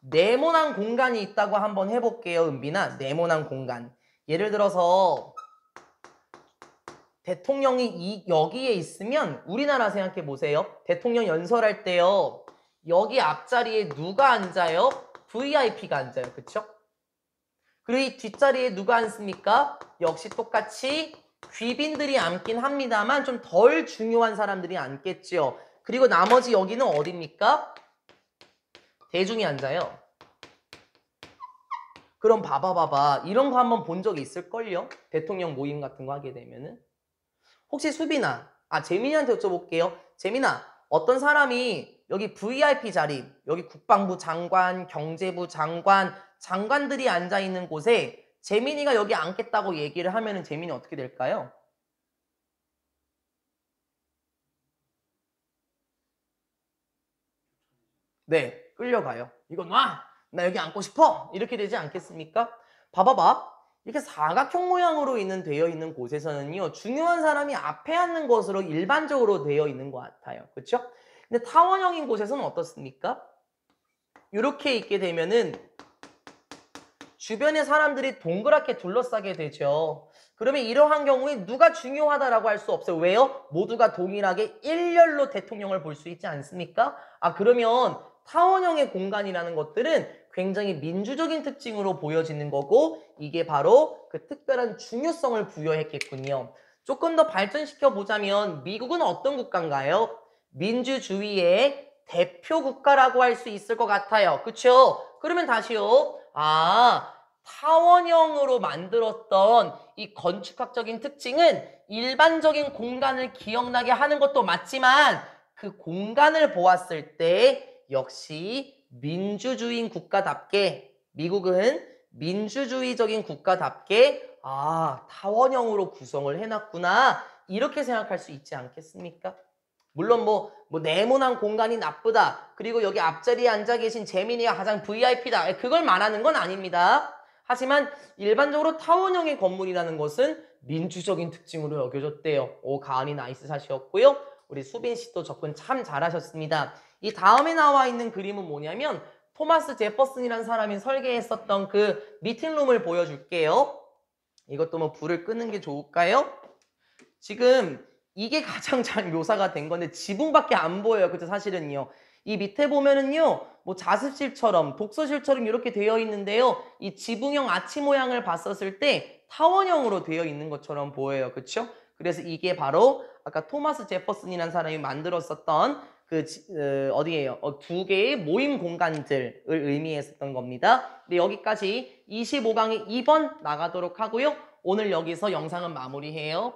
네모난 공간이 있다고 한번 해볼게요. 은빈아, 네모난 공간. 예를 들어서 대통령이 여기에 있으면 우리나라 생각해 보세요. 대통령 연설할 때요. 여기 앞자리에 누가 앉아요? VIP가 앉아요. 그쵸? 그리고 이 뒷자리에 누가 앉습니까? 역시 똑같이 귀빈들이 앉긴 합니다만 좀 덜 중요한 사람들이 앉겠죠. 그리고 나머지 여기는 어디입니까? 대중이 앉아요. 그럼 봐봐. 이런 거 한번 본 적 있을걸요? 대통령 모임 같은 거 하게 되면은. 혹시 수빈아, 재민이한테 여쭤볼게요. 재민아, 어떤 사람이 여기 VIP 자리, 여기 국방부 장관, 경제부 장관, 장관들이 앉아있는 곳에 재민이가 여기 앉겠다고 얘기를 하면은 재민이 어떻게 될까요? 네, 끌려가요. 이거 놔! 나 여기 앉고 싶어! 이렇게 되지 않겠습니까? 봐봐봐. 이렇게 사각형 모양으로 되어 있는 곳에서는요, 중요한 사람이 앞에 앉는 것으로 일반적으로 되어 있는 것 같아요. 그렇죠? 근데 타원형인 곳에서는 어떻습니까? 이렇게 있게 되면은 주변의 사람들이 동그랗게 둘러싸게 되죠. 그러면 이러한 경우에 누가 중요하다라고 할 수 없어요. 왜요? 모두가 동일하게 일렬로 대통령을 볼 수 있지 않습니까? 그러면 타원형의 공간이라는 것들은 굉장히 민주적인 특징으로 보여지는 거고 이게 바로 그 특별한 중요성을 부여했겠군요. 조금 더 발전시켜 보자면 미국은 어떤 국가인가요? 민주주의의 대표 국가라고 할 수 있을 것 같아요. 그쵸? 그러면 다시요. 타원형으로 만들었던 이 건축학적인 특징은 일반적인 공간을 기억나게 하는 것도 맞지만 그 공간을 보았을 때 역시 민주주의인 국가답게 미국은 민주주의적인 국가답게 타원형으로 구성을 해놨구나 이렇게 생각할 수 있지 않겠습니까? 물론 뭐 네모난 공간이 나쁘다. 그리고 여기 앞자리에 앉아 계신 재민이가 가장 VIP다. 그걸 말하는 건 아닙니다. 하지만 일반적으로 타원형의 건물이라는 것은 민주적인 특징으로 여겨졌대요. 가은이 나이스 샷이었고요. 우리 수빈 씨도 접근 참 잘하셨습니다. 이 다음에 나와 있는 그림은 뭐냐면 토마스 제퍼슨이라는 사람이 설계했었던 그 미팅룸을 보여줄게요. 이것도 뭐 불을 끄는 게 좋을까요? 지금 이게 가장 잘 묘사가 된 건데 지붕밖에 안 보여요. 그죠? 사실은요. 이 밑에 보면은요. 뭐 자습실처럼 독서실처럼 이렇게 되어 있는데요. 이 지붕형 아치 모양을 봤었을 때 타원형으로 되어 있는 것처럼 보여요. 그렇죠? 그래서 이게 바로 아까 토마스 제퍼슨이라는 사람이 만들었었던 어디예요? 두 개의 모임 공간들을 의미했었던 겁니다. 네, 여기까지 25강의 2번 나가도록 하고요. 오늘 여기서 영상은 마무리해요.